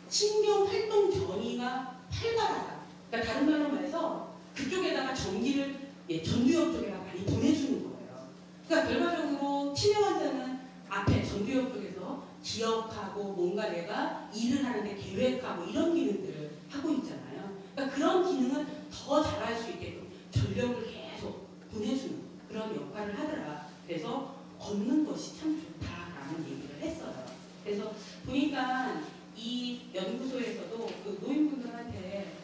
신경 활동 전이가 활발하다. 그러니까 다른 말로 말해서 그쪽에다가 전기를 전두엽 쪽에다가 많이 보내주는 거예요. 그러니까 결과적으로 치매 환자는 앞에 전두엽 쪽에서 기억하고 뭔가 내가 일을 하는데 계획하고 이런 기능들을 하고 있잖아요. 그러니까 그런 기능을 더 잘할 수 있게끔 전력을 계속 보내주는 그런 역할을 하더라. 그래서 걷는 것이 참 좋다라는 얘기를 했어요. 그래서 보니까 이 연구소에서도 노인분들한테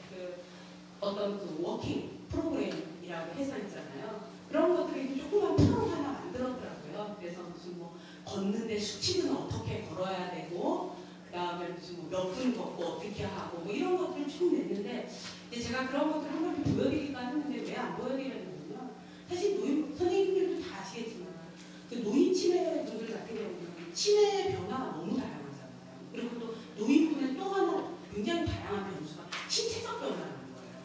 워킹 프로그램이라고 해서 있잖아요. 그런 것들이 조그만 프로 하나 만들었더라고요. 그래서 무슨 뭐 걷는데 수치는 어떻게 걸어야 되고, 그 다음에 무슨 뭐 몇 분 걷고 어떻게 하고 뭐 이런 것들을 쭉 냈는데, 이제 제가 그런 것들을 한 번씩 보여드릴까 했는데 왜 안 보여드리냐면요. 사실 노인 선생님들도 다 아시겠지만 그 노인 치매 분들 같은 경우는 치매 변화가 너무 다양하잖아요. 그리고 또 노인분의 또 하나 굉장히 다양한 변수가 신체적 변화라는 거예요.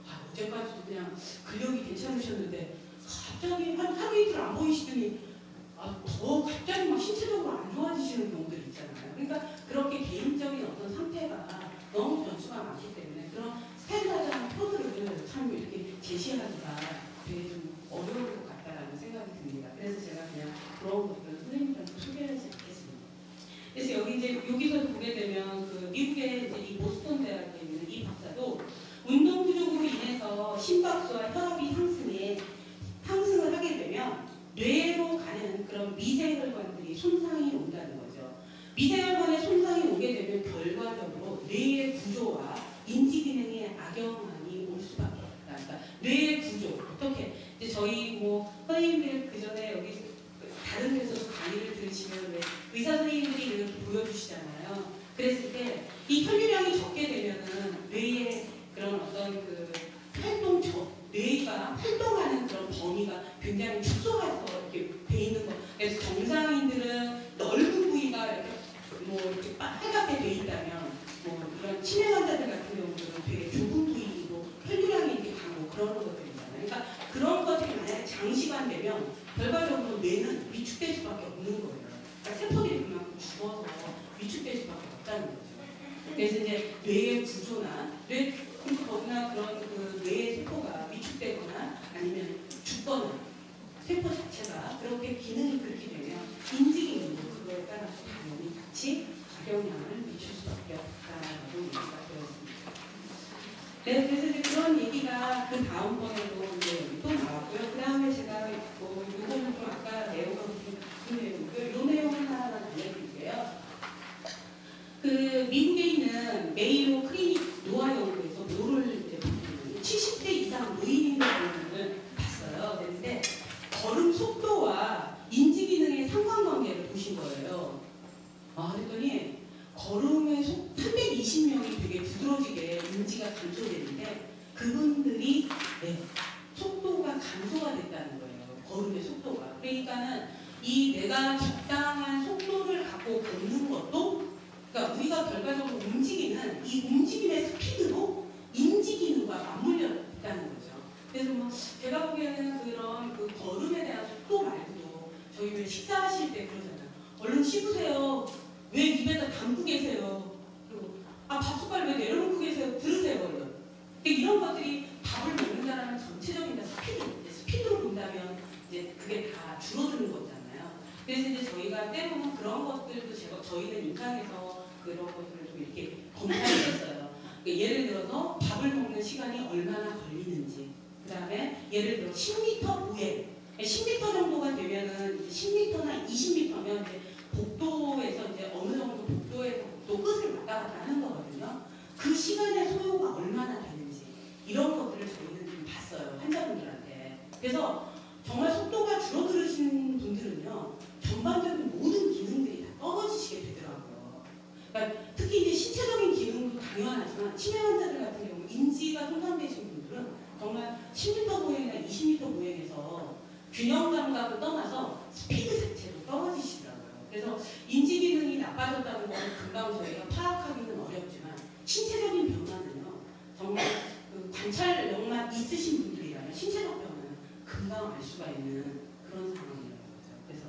아, 어제까지도 그냥 근력이 괜찮으셨는데 갑자기 한 하루 이틀 안 보이시더니 더 갑자기 막 신체적으로 안 좋아지시는 경우들 있잖아요. 그러니까 그렇게 개인적인 어떤 상태가 너무 변수가 많기 때문에 그런 스탠다드한 표들을 참 이렇게 제시하기가 되게 좀 어려울 것 같다라는 생각이 듭니다. 그래서 제가 그냥 그런 것들을 선생님들한테 소개를 시작했습니다. 그래서 여기 이제 여기서 보게 되면 그 미국의 이제 이 보스턴 대학에 있는 이 박사도 운동 부족으로 인해서 심박수와 혈압이 상승을 하게 되면 뇌로 가는 그런 미세혈관들이 손상이 온다는 거죠. 미세혈관에 손상이 오게 되면 결과적으로 뇌의 구조와 인지 기능에 악영향이 올 수밖에 없다. 그러니까 뇌의 구조 어떻게 이제 저희 뭐 선생님들 그 전에 여기 다른 데서도 강의를 들으시면 왜 의사 선생님들이 이렇게 보여주시잖아요. 그랬을 때 이 혈류량이 적게 되면은 뇌의 그런 어떤 그 뇌가 활동하는 그런 범위가 굉장히 축소해서 이렇게 돼 있는 거. 그래서 정상인들은 넓은 부위가 이렇게 뭐 이렇게 빨갛게 돼 있다면 뭐 이런 치매 환자들 같은 경우는 되게 좁은 부위로 혈류량이 이렇게 가고 그런 것들이잖아요. 그러니까 그런 것들이 만약에 장시간 되면 결과적으로 뇌는 위축될 수밖에 없는 거예요. 그러니까 세포들이 그만큼 죽어서 위축될 수밖에 없다는 거죠. 그래서 이제 뇌의 구조나 거기나 그런 그 뇌의 세포가 위축되거나 아니면 죽거나 세포 자체가 그렇게 기능이 그렇게 되면 인지 기능도 그거에 따라서 당연히 같이 악영향을 미칠 수밖에 없다라고 얘기가 되었습니다. 네, 그래서 이제 그런 얘기가 그 다음번에도 이제 또 나왔고요. 그 다음에 제가 뭐 요거는 좀 아까 내용과 좀 같은 내용이고요. 요 내용을 하나 알려드릴게요. 그 미국에 있는 메이오 클리닉 노화 연구에서 뇌를 70대 이상 노인인들을 봤어요. 그런데 걸음 속도와 인지 기능의 상관관계를 보신 거예요. 그랬더니 걸음의 320명이 되게 부드러지게 인지가 감소되는데 그분들이 속도가 감소가 됐다는 거예요. 걸음의 속도가. 그러니까는 이 내가 적당한 속도를 갖고 걷는 것도 그러니까 우리가 결과적으로 움직이는 이 움직임의 스피드로 인지 기능과 맞물려 있다는 거죠. 그래서 뭐 제가 보기에는 그런 그 걸음에 대한 속도 말고도 저희 왜 식사하실 때 그러잖아요. 얼른 씹으세요. 왜 입에다 담고 계세요. 그리고 밥숟갈 왜 내려놓고 계세요. 들으세요 얼른. 이런 것들이 밥을 먹는다는 전체적인 스피드로 본다면 이제 그게 다 줄어드는 거잖아요. 그래서 이제 저희가 때로는 그런 것들도 저희는 임상에서 그런 것들을 좀 이렇게 검사를 했어요. 그러니까 예를 들어서 밥을 먹는 시간이 얼마나 걸리는지, 그 다음에 예를 들어 10m 보행, 10m 정도가 되면은 10m나 20m면 이제 복도에서 이제 어느 정도 복도에서 복도 끝을 왔다 갔다 하는 거거든요. 그 시간의 소요가 얼마나 되는지 이런 것들을 저희는 좀 봤어요. 환자분들한테. 그래서 정말 속도가 줄어들으신 분들은요, 전반적인 모든 기능들이 다 떨어지시게 되더라고요. 그러니까 특히 이제 신체적인 기능도 당연하지만 치매 환자들 같은 경우 인지가 손상되신 분들은 정말 10m 보행이나 20m 보행에서 균형 감각을 떠나서 스피드 자체도 떨어지시더라고요. 그래서 인지 기능이 나빠졌다는 것은 금방 저희가 파악하기는 어렵지만 신체적인 변화는요, 정말 그 관찰력만 있으신 분들이라면 신체적 변화는 금방 알 수가 있는 그런 상황이라는 거죠. 그래서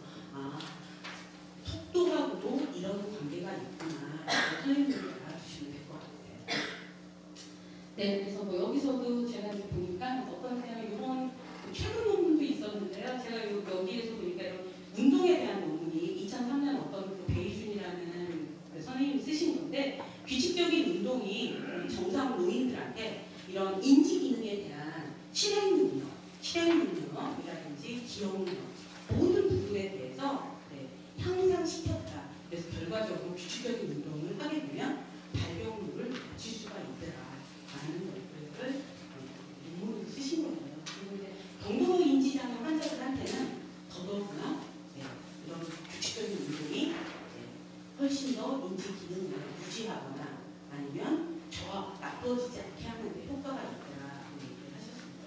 속도하고도 이런 관계가 있구나. 선생님들이 알아주시면 될 것 같아요. 네, 그래서 뭐 여기서도 제가 이제 보니까 어떤 그냥 이런 최근 논문도 있었는데요. 제가 여기에서 보니까 이런 운동에 대한 논문이 2003년 어떤 그 베이준이라는 그 선생님이 쓰신 건데 규칙적인 운동이 정상 노인들한테 이런 인지 기능에 대한 실행 능력이라든지 기억력 모든 부분에 대해서 향상시켰다. 그래서 결과적으로 규칙적인 운동을 하게 되면 발병률을 낮출 수가 있더라. 라는 것들을 논문으로 가둬지지 않게 하는 데 효과가 있다라고 얘기를 하셨습니다.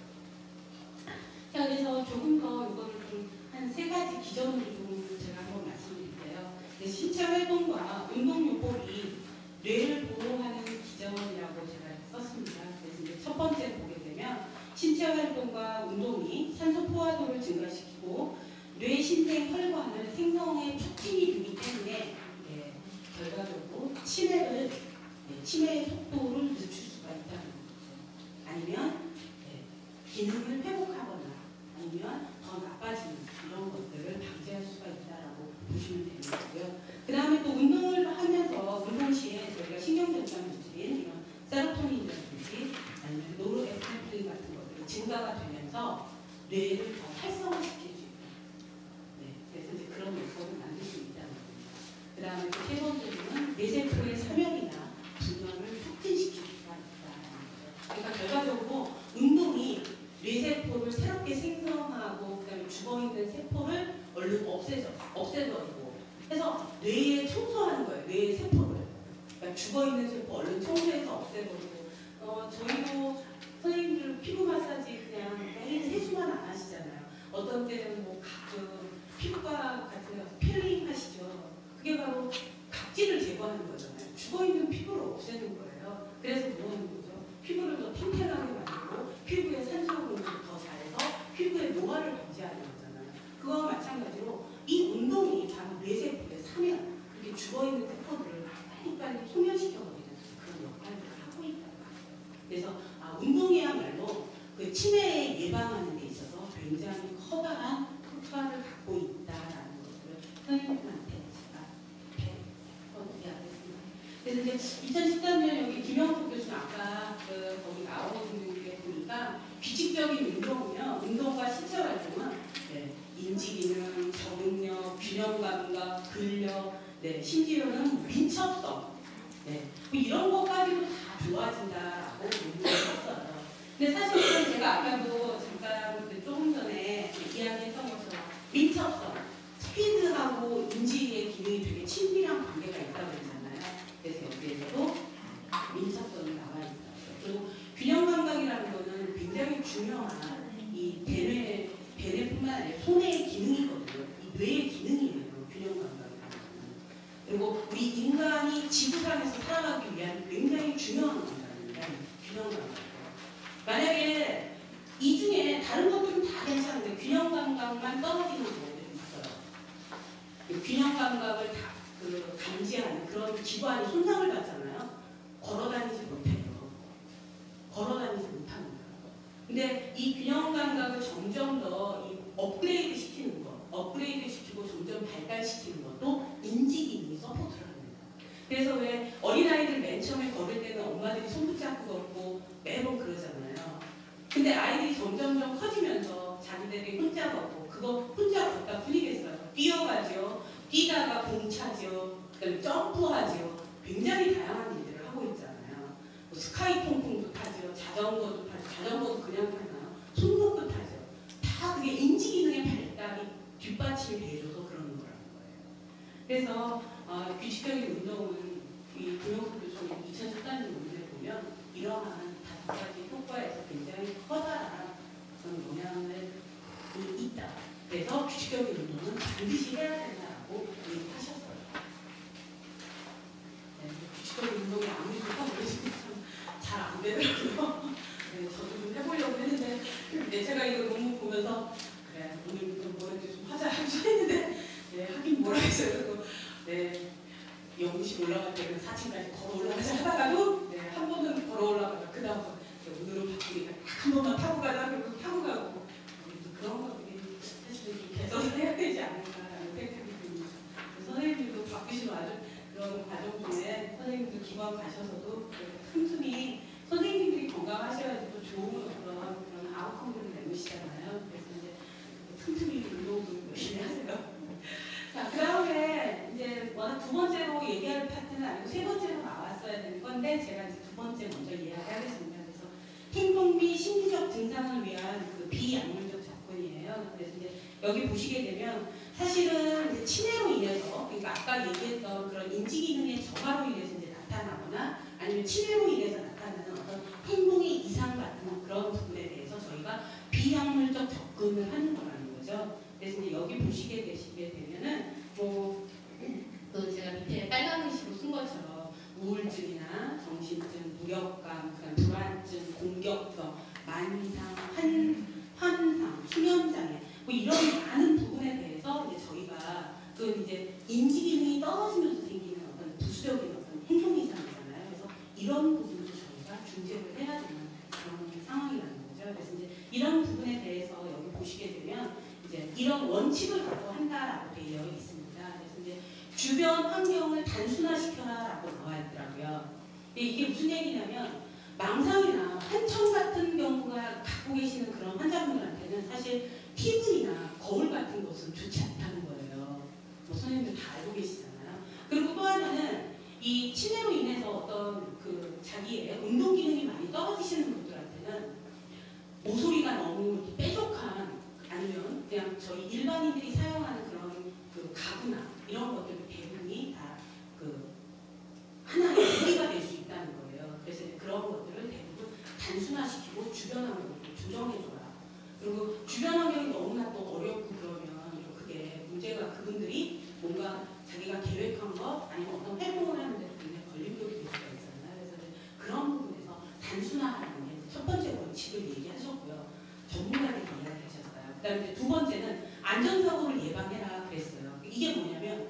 자, 그래서 조금 더 이거를 좀 한 3가지 기전으로 좀 제가 한번 말씀드릴게요. 신체 활동과 운동요법이 뇌를 보호하는 기전이라고 제가 썼습니다. 그래서 이제 첫 번째 보게 되면 신체 활동과 운동이 산소 포화도를 증가시키고 뇌 신생 혈관을 생성에 촉진이 되기 때문에 결과적으로 치매의 속도를 늦출 수가 있다는 거죠. 아니면 기능을 회복하거나 아니면 더 나빠지는 이런 것들을 방지할 수가 있다라고 보시면 되는 거고요. 그 다음에 또 운동을 하면서 운동 시에 저희가 신경전달 물질, 이런 세로토닌이라든지 아니면 노르에프네프린 같은 것들이 증가가 되면서 뇌를 더 활성화시킬 수 있다. 그래서 이제 그런 요법을 만들 수 있다는 겁니다. 그 다음에 또 세 번째로는 뇌세포의 사멸이나 분열을 촉진시킬 수가 있다는 거죠. 그러니까 결과적으로 운동이 뇌세포를 새롭게 생성하고 그다음에 죽어있는 세포를 얼른 없애버리고 해서 뇌에 청소하는 거예요. 뇌의 세포를. 그러니까 죽어있는 세포 얼른 청소해서 없애버리고 저희도 선생님들 피부 마사지 그냥 매일 세수만 안 하시잖아요. 어떤 때는 뭐 가끔 피부과 같은 데 필링 하시죠. 그게 바로 각질을 제거하는 거잖아요. 죽어있는 피부를 없애는 거예요. 그래서 뭐 하는 거죠? 피부를 더 탱탱하게 만들고 피부에 산소 공급을 더 잘해서 피부의 노화를 방지하는 거잖아요. 그거와 마찬가지로 이 운동이 바로 뇌세포의 사멸, 이렇게 죽어있는 세포들을 빨리빨리 소멸시켜버리는 그런 역할을 하고 있다고 합니다. 그래서 운동이야말로 그 치매 예방하는 데 있어서 굉장히 커다란 효과를 갖고 있다라는 것을 선생님들한테 제가 이야기했습니다. 그래서 이제 2013년 여기 김영석 교수님 아까 거기 나오는 게 보니까 규칙적인 운동이면 운동과 신체 활동은 인지기능, 적응력, 균형 감각, 근력, 심지어는 민첩성 뭐 이런 것까지도 다 좋아진다라고 얘기를 했어요. 근데 사실은 제가 아까도 잠깐 조금 전에 이야기했던 것처럼 민첩성, 스피드하고 인지의 기능이 되게 친밀한 관계가 있다고 했잖아요. 그래서 여기에서도 민첩성이 나와 있다. 그리고 균형 감각이라는 거는 굉장히 중요한 이 대뇌뿐만 아니라 손의 기능이거든요. 이 뇌의 기능이에요. 균형 감각이라는 거는. 그리고 우리 인간이 지구상에서 살아가기 위한 굉장히 중요한 감각입니다. 균형 감각. 만약에 이 중에 다른 것들은 다 괜찮은데 균형 감각만 떨어지는 경우들이 있어요. 균형 감각을 다 감지하는 그런 기관이 손상을 받잖아요. 걸어다니지 못해요. 걸어다니지 못합니다. 근데 이 균형 감각을 점점 더 업그레이드 시키는 것, 업그레이드 시키고 점점 발달시키는 것도 인지 기능이 서포트를 합니다. 그래서 왜 어린아이들 맨 처음에 걸을 때는 엄마들이 손붙잡고 걷고 매번 그러잖아요. 근데 아이들이 점점점 커지면서 자기들이 혼자 걷고 그거 혼자 걷다 뿐이겠어요. 뛰어가죠. 뛰다가 공 차죠. 그다음에 점프하죠. 굉장히 다양한 일들을 하고 있잖아요. 뭐 스카이 통풍도 타죠. 자전거도 타죠. 자전거도 그냥 타나요? 손목도 타죠. 다 그게 인지 기능의 발달이 뒷받침이 돼줘서 그러는 거라는 거예요. 그래서 규칙적인 운동은 이 김영석 교수님 2014년 논문에 보면 이러한 5가지 효과에서 굉장히 커다란 그런 영향을 있다. 그래서 규칙적인 운동은 반드시 해야 된다고 얘기하셨어요. 규칙적인 운동이 아무리 좋다고 그러시면 잘 안 되더라고요. 저도 좀 해보려고 했는데 제가 이거 논문 보면서 그래 오늘 좀 뭐라도 좀 하자 했는데 하긴 뭐라 했어요. 영구씩 올라갈 때는 4층까지 걸어 올라가자 하다가도 한 번은 걸어 올라가다 그 다음 오늘은 바쁘니까 한 번만 타고 가자 그러고 타고 가고 그런 것들이 사실 좀 개선을 해야 되지 않을까라는 생각이 듭니다. 선생님들도 바쁘시면 아주 그런 과정 중에 선생님들 기관 가셔서도 틈틈이 선생님들이 건강하셔야지 또 좋은 그런 아웃컴들을 내놓으시잖아요. 그래서 이제 틈틈이 운동도 열심히 하세요. 자, 그 다음에 이제 워낙 두 번째로 얘기할 파트는 아니고 세 번째로 나왔어야 되는 건데 제가 이제 두 번째 먼저 이야기하겠습니다. 그래서 행동 및 심리적 증상을 위한 그 비약물적 접근이에요. 그래서 이제 여기 보시게 되면 사실은 이제 치매로 인해서 그러니까 아까 얘기했던 그런 인지 기능의 저하로 인해서 이제 나타나거나 아니면 치매로 인해서 나타나는 어떤 원칙을 갖고 한다라고 되어 있습니다. 그래서 이제 주변 환경을 단순화시켜라라고 나와 있더라고요. 이게 무슨 얘기냐면 망상이나 한청 같은 경우가 갖고 계시는 그런 환자분들한테는 사실 TV나 거울 같은 것은 좋지 않다는 거예요. 뭐 선생님들 다 알고 계시잖아요. 그리고 또 하나는 이 치매로 인해서 어떤 그 자기의 운동 기능이 많이 떨어지시는 분들한테는 모서리가 너무 뾰족한 아니면 그냥 저희 일반인들이 사용하는 그런 그 가구나 이런 것들 대부분이 다 그 하나의 무리가 될 수 있다는 거예요. 그래서 그런 것들을 대부분 단순화시키고 주변 환경을 좀 조정해줘라. 그리고 주변 환경이 너무나 또 어렵고 그러면 좀 그게 문제가 그분들이 뭔가 자기가 계획한 것 아니면 어떤 활동을 하는데 굉장히 걸림돌이 될 수가 있잖아요. 그래서 그런 부분에서 단순화하는 게 첫 번째 원칙을 얘기하셨고요. 전문가들이 이야기하셨어요. 그 다음에 두 번째는 안전사고를 예방해라 그랬어요. 이게 뭐냐면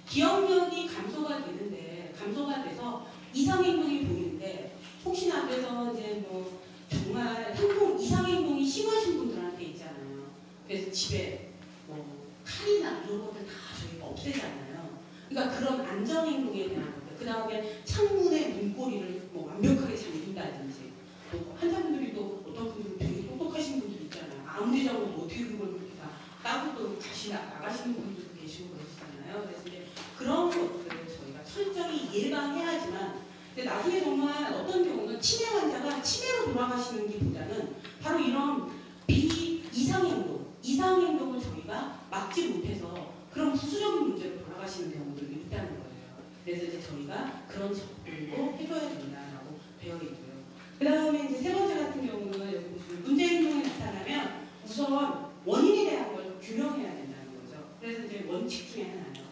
기억력이 감소가 되는데 감소가 돼서 이상행동이 보이는데 혹시나 그래서 이제 뭐 정말 행동 이상행동이 심하신 분들한테 있잖아요. 그래서 집에 뭐 칼이나 이런 것들 다 저희가 없애잖아요. 그러니까 그런 안전행동에 대한 것들. 그 다음에 창문의 문고리를 뭐 완벽하게 잠긴다든지 또 환자분들이 또 어떤 분들은 되게 똑똑하신 분들 있잖아요. 아무리 잡아도 어떻게 그걸 그렇게 다 따고 또 다시 나가시는 분들도 계시고 그러시잖아요. 그래서 이제 그런 것들을 저희가 철저히 예방해야지만 근데 나중에 정말 어떤 경우는 치매 환자가 치매로 돌아가시는 게보다는 바로 이런 이상행동을 저희가 막지 못해서 그런 부수적인 문제로 돌아가시는 경우들이 있다는 거예요. 그래서 이제 저희가 그런 접근도 해줘야 된다라고 되어 있고요. 그 다음에 이제 세 번째 같은 경우는 여기 보시면 문제 행동이 나타나면 우선 원인에 대한 걸 규명해야 된다는 거죠. 그래서 이제 원칙 중에 하나예요.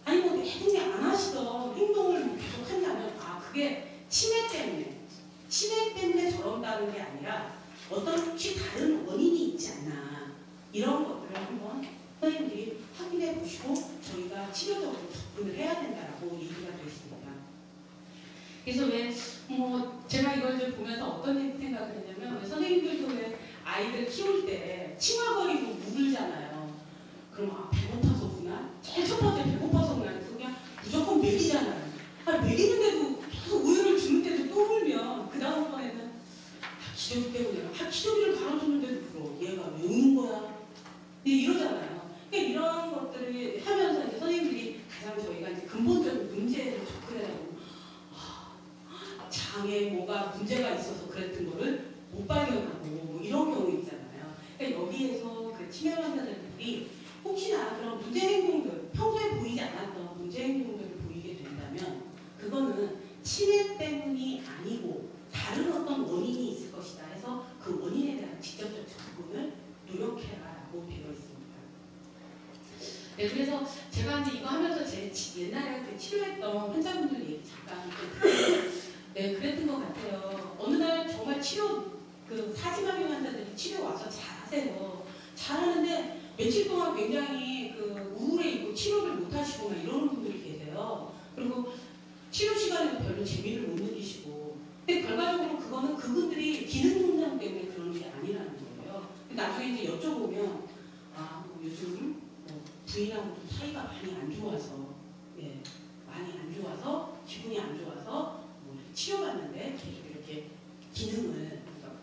아니 뭐 내분이 안 하시던 행동을 계속 한다면 아 그게 치매 때문에 저런다는 게 아니라 어떤 혹시 다른 원인이 있지 않나 이런 것들을 한번 선생님들이 확인해 보시고 저희가 치료적으로 접근을 해야 된다라고 얘기가 되어 있습니다. 그래서 왜 뭐 제가 이걸 좀 보면서 어떤 생각을 했냐면 왜 선생님들도 왜 아이들 키울 때 칭얼거리고 물잖아요. 그럼 아 배고파서구나. 제일 첫 번째 배고파서구나. 그래서 그냥 무조건 먹이잖아요. 아 먹이는데도 계속 우유를 주는데도 또 울면 그 다음번에는 기저귀 때문에 기저귀를 갈아줬는데도 울어. 얘가 왜 우는 거야? 이러잖아요. 그러니까 이런 것들을 하면서 이제 선생님들이 가장 저희가 이제 근본적인 문제를 접근해가지고 장에 뭐가 문제가 있어서 그랬던 거를 못 발견하고 뭐 이런 경우 있잖아요. 그러니까 여기에서 그 치매 환자들이 혹시나 그런 문제 행동들 평소에 보이지 않았던 문제 행동들을 보이게 된다면 그거는 치매 때문이 아니고 다른 어떤 원인이 있을 것이다 해서 그 원인에 대한 직접적 접근을 노력해라라고 되어 있습니다. 네, 그래서 제가 이제 이거 하면서 제 옛날에 그 치료했던 환자분들 얘기 잠깐 네, 그랬던 것 같아요. 어느 날 정말 그 사지마비 환자들이 치료 와서 잘하세요. 잘하는데 며칠 동안 굉장히 그 우울해 있고 치료를 못 하시거나 이러는 분들이 계세요. 그리고 치료 시간에도 별로 재미를 못 느끼시고. 근데 결과적으로 그거는 그분들이 기능 손상 때문에 그런 게 아니라는 거예요. 나중에 이제 여쭤보면 아, 뭐 요즘 뭐 부인하고 좀 사이가 많이 안 좋아서 예, 많이 안 좋아서 기분이 안 좋아서 뭐 치료받는데 계속 이렇게 기능을 그러니까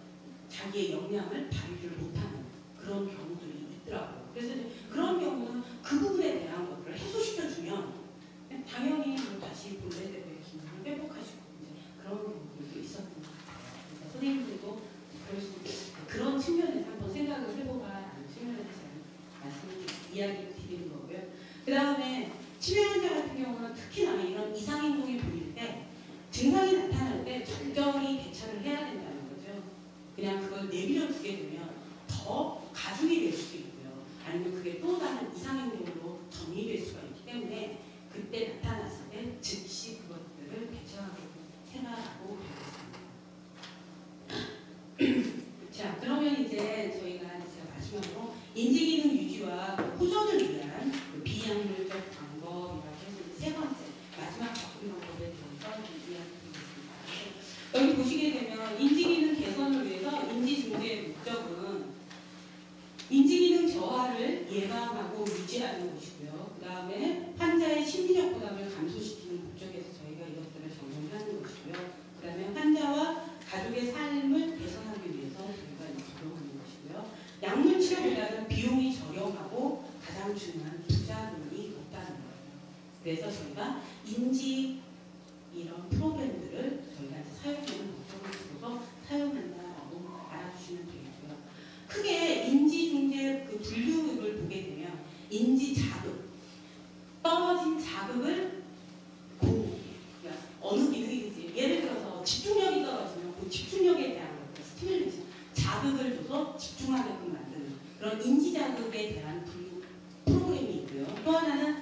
자기의 역량을 발휘를 못하는 그런 경우들이 있더라고요. 그래서 이제 그런 경우는 그 부분에 대한 것들을 해소시켜주면 당연히 뭐 다시 본래대로의 기능을 회복하시고 이제 그런 경우들도 있었던 것 같아요. 그래서 선생님들도 그런 측면에서 한번 생각을 해보라라는 측면에서 말씀을 이야기 드리는 거고요. 그 다음에 치매 환자 같은 경우는 특히나 이런 이상행동이 보일 때 증상이 나타날 때 적절히 대처를 해야 된다는 거죠. 그냥 그걸 내버려 두게 되면 더 가중이 될 수도 있고요. 아니면 그게 또 다른 이상행동으로 전이될 수가 있기 때문에 그때 나타났을 때 즉시 그것들을 대처하고 해라라고 되어 있습니다. 자, 그러면 이제 저희가 제가 마지막으로 인지기능 유지와 호전을 위한 비약물적 방법이라고 해서 세 번째 마지막 접근 방법에 대해서 이야기드리겠습니다. 여기 보시게 되면 인지기능 개선을 위해서 인지중재의 목적은 인지기능 저하를 예방하고 유지하는 것이고요. 그 다음에 환자의 심리적 부담을 감소시키는 목적에서 저희가 이것들을 적용하는 것이고요. 그 다음에 환자와 가족의 삶을 개선하기 위해서 저희가 적용하는 것이고요. 약물 치료보다는 비용이 저렴하고 가장 중요한 부작용이 없다는 거예요. 그래서 저희가 인지 이런 프로그램들을 저희가 사용하는 목적을 두고서 사용한다라고 알아주시면 되겠고요. 크게 인지 중재 그 분류를 보게 되면 인지 자극, 떨어진 자극을 그러니까 어느 기능이든지 예를 들어서 집중력이 떨어지면 그 집중력에 대한 스티뮬레이션, 자극을 줘서 집중하게끔 만드는 그런 인지 자극에 대한 분류 프로그램이 있고요. 또 하나는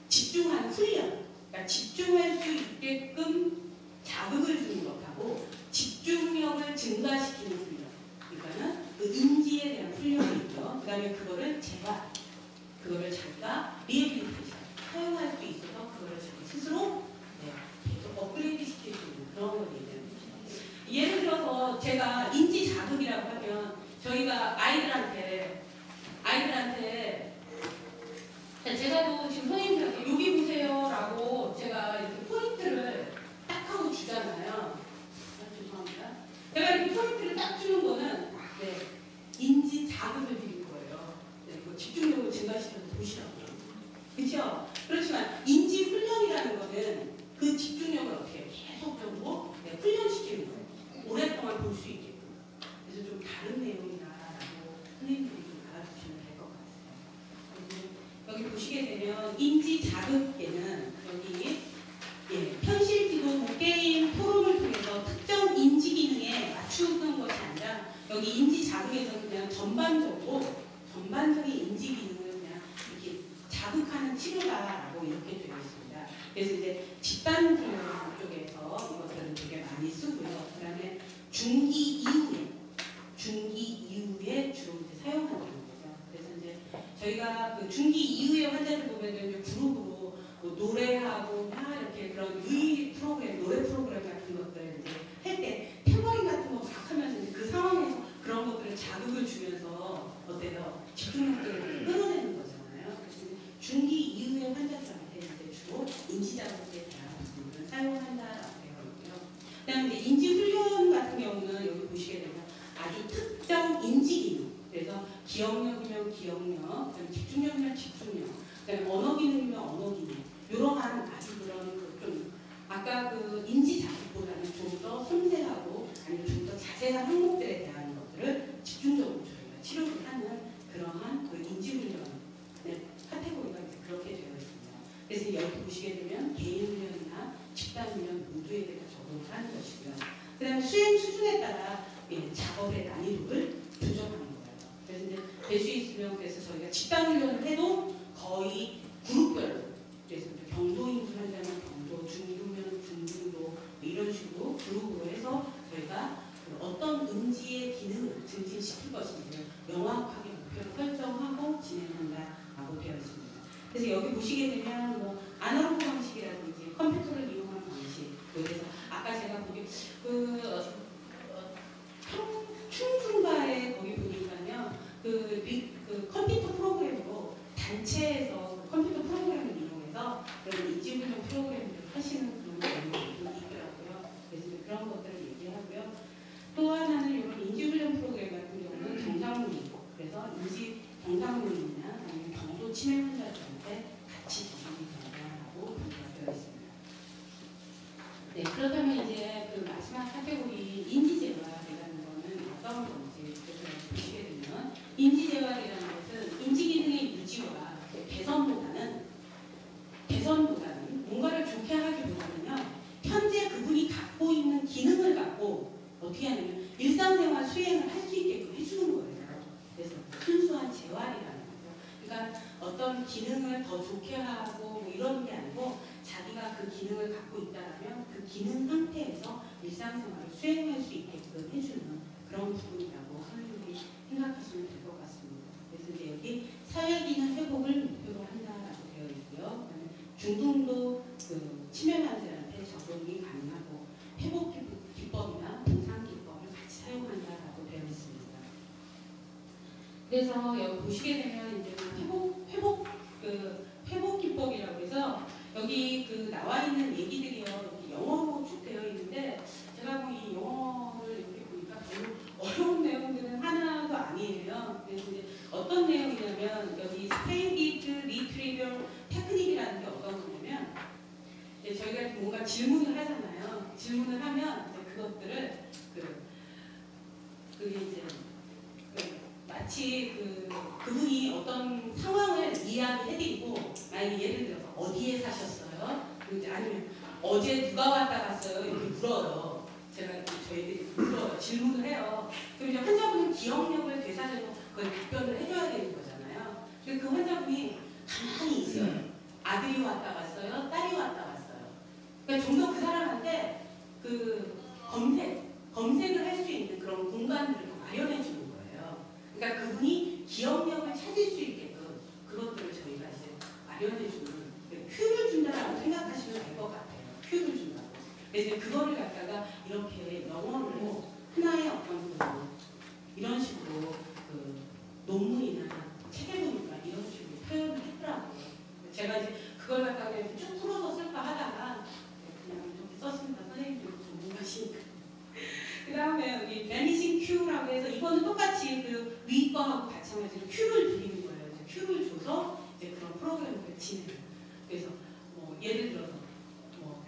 집중하는 훈련, 그러니까 집중할 수 있게끔 자극을 주는 것하고 집중력을 증가시키는 훈련, 그러니까는 그 인지에 대한 훈련이 있고요. 그 다음에 그거를 그거를 자기가 리해빌리테이션 사용할 수 있어서 그거를 자기 스스로 계속 업그레이드 시킬 수 있는 그런 걸 얘기하는 거죠. 예를 들어서 제가 인지 자극이라고 하면 저희가 아이들한테 제가도 지금 선생님들한테 여기 보세요라고 제가 이렇게 포인트를 딱 하고 주잖아요. 죄송합니다. 제가 이렇게 포인트를 딱 주는 거는 인지 자극을 드리는 거예요. 그 집중력을 증가시켜서 보시라고요. 그렇죠? 그렇지만 인지 훈련이라는 거는 그 집중력을 어떻게 계속적으로 훈련시키는 거예요. 오랫동안 볼 수 있게끔. 그래서 좀 다른 내용이다라고 선생님들이 좀 알아주시면 될 것 같아요. 여기 보시게 되면 인지 자극에는 여기 현실 기동, 게임, 토론을 통해서 특정 인지 기능에 맞추는 것이 아니라 여기 인지 자극에서는 그냥 전반적인 인지 기능을 그냥 이렇게 자극하는 치료다라고 이렇게 되어 있습니다. 그래서 이제 집단 훈련 쪽에서 이것들은 되게 많이 쓰고요. 그다음에 중기 이후에 주로 이제 사용하는 거죠. 그래서 이제 저희가 그 중기 이후의 환자들 보면은 이제 그룹으로 뭐 노래하고 막 이렇게 그런 유의 프로그램, 노래 프로그램 같은 것들 이제 할 때 탬버린 같은 거 막 하면서 이제 그 상황에서 그런 것들을 자극을 주면서 어때요? 집중력들을 끌어내는 거잖아요. 그래서 중기 이후의 환자들한테 이제 주로 인지 자극에 대한 부분을 사용한다라고 되어 있고요. 그다음에 이제 인지 훈련 같은 경우는 여기 보시게 되면 아주 특정 인지 기능, 그래서 기억력이면 기억력, 그다음에 집중력이면 집중력, 그다음에 언어 기능이면 언어 기능, 이러한 아주 그런 좀 아까 그 인지 자극보다는 좀 더 섬세하고 아니면 좀 더 자세한 항목들에 대한 것들을 집중적으로 저희가 치료를 하는 그러한 그 인지 훈련의 카테고리가 그렇게 되어 있습니다. 그래서 여기 보시게 되면 개인 훈련이나 집단 훈련 모두에 대해서 적용을 하는 것이고요. 그다음에 수행 수준에 따라 작업의 난이도를 조정하는 거예요. 그래서 이제 될 수 있으면 그래서 저희가 집단 훈련을 해도 거의 그룹별로, 그래서 경도 인지 환자는 경도, 중등면 중등도 이런 식으로 그룹으로 해서 저희가 어떤 인지의 기능을 증진시킬 것인지 명확하게 목표를 설정하고 진행한다라고 되어 있습니다. 그래서 여기 보시게 되면 뭐 아날로그 방식이라든지 컴퓨터를 이용한 방식, 그래서 아까 제가 보기 충중가에 거기 보니까요 그 컴퓨터 프로그램으로 단체에서 컴퓨터 프로그램을 이용해서 그런 인지훈련 프로그램을 하시는 그런 내용이 있더라고요. 그래서 그런 것들을 얘기하고요. 또 하나는 이런 인지훈련 프로그램 같은 경우는 경상문이고, 그래서 인지 경상문이나 아니면 경도 치매 환자들한테 같이 적용이 된다고 되어 있습니다. 네, 그렇다면 이제 그 마지막 카테고리 인지재활이라는 거는 어떤 건지 보시게 되면 인지재활이라는 것은 인지기능의 유지와 개선보다는 뭔가를 좋게 하기보다는요 현재 그분이 갖고 있는 기능을 갖고 어떻게 하냐면 일상생활 수행을 할 수 있게끔 해주는 거예요. 그래서 순수한 재활이라는 거죠. 그러니까 어떤 기능을 더 좋게 하고 뭐 이런 게 아니고 자기가 그 기능을 갖고 있다면 그 기능 상태에서 일상생활을 수행할 수 있게끔 해주는 그런 부분이라고 선생님이 생각하시면 될 것 같습니다. 그래서 이제 여기 사회기능 회복을 목표로 한다라고 되어 있고요. 중등도 그 치매 환자한테 적용이 가능하고 회복 기법이나 보상 기법을 같이 사용한다라고 되어 있습니다. 그래서 여기 보시게 되면 이제 회복 기법이라고 해서 여기 나와 있는 얘기들이요, 이렇게 영어로 쭉 되어 있는데 제가 뭐 이 영어를 이렇게 보니까 별로 어려운 내용들은 하나도 아니에요. 그래서 이제 어떤 내용이냐면 여기 스테이디드 리트리버 테크닉이라는 게 어떤 거냐면 이제 저희가 뭔가 질문을 하잖아요. 질문을 하면 이제 그것들을 그게 이제 마치 그분이 어떤 상황을 이야기해드리고, 만약에 예를 들어서 어디에 사셨어요? 아니면 어제 누가 왔다 갔어요? 이렇게 물어요. 저희들이 물어요. 질문을 해요. 그럼 이제 환자분은 기억력을 되살려서 그걸 답변을 해줘야 되는 거잖아요. 근데 그 환자분이 가만히 있어요. 아들이 왔다 갔어요? 딸이 왔다 갔어요? 그러니까 좀 더 그 사람한테 검색을 할 수 있는 그런 공간들을 마련해 주는 거예요. 그러니까 그분이 기억력을 찾을 수 있게끔 그것들을 저희가 이제 마련해 주는, 큐를 준다라고 생각하시면 될 것 같아요. 큐를 준다고. 그래서 그거를 갖다가 이렇게 영어로 하나의 어떤 이런 식으로 논문이나 책에 보니까 이런 식으로 표현을 했더라고요. 제가 이제 그걸 갖다가 쭉 풀어서 쓸까 하다가 그냥 이렇게 썼습니다. 선생님들도 전문가시니까. 그 다음에 여기 베니싱 큐라고 해서 이거는 똑같이 위 거하고 같이 하면서 큐를 드리는 거예요. 큐를 줘서 이제 그런 프로그램을 진행해요. 그래서 뭐 예를 들어서 뭐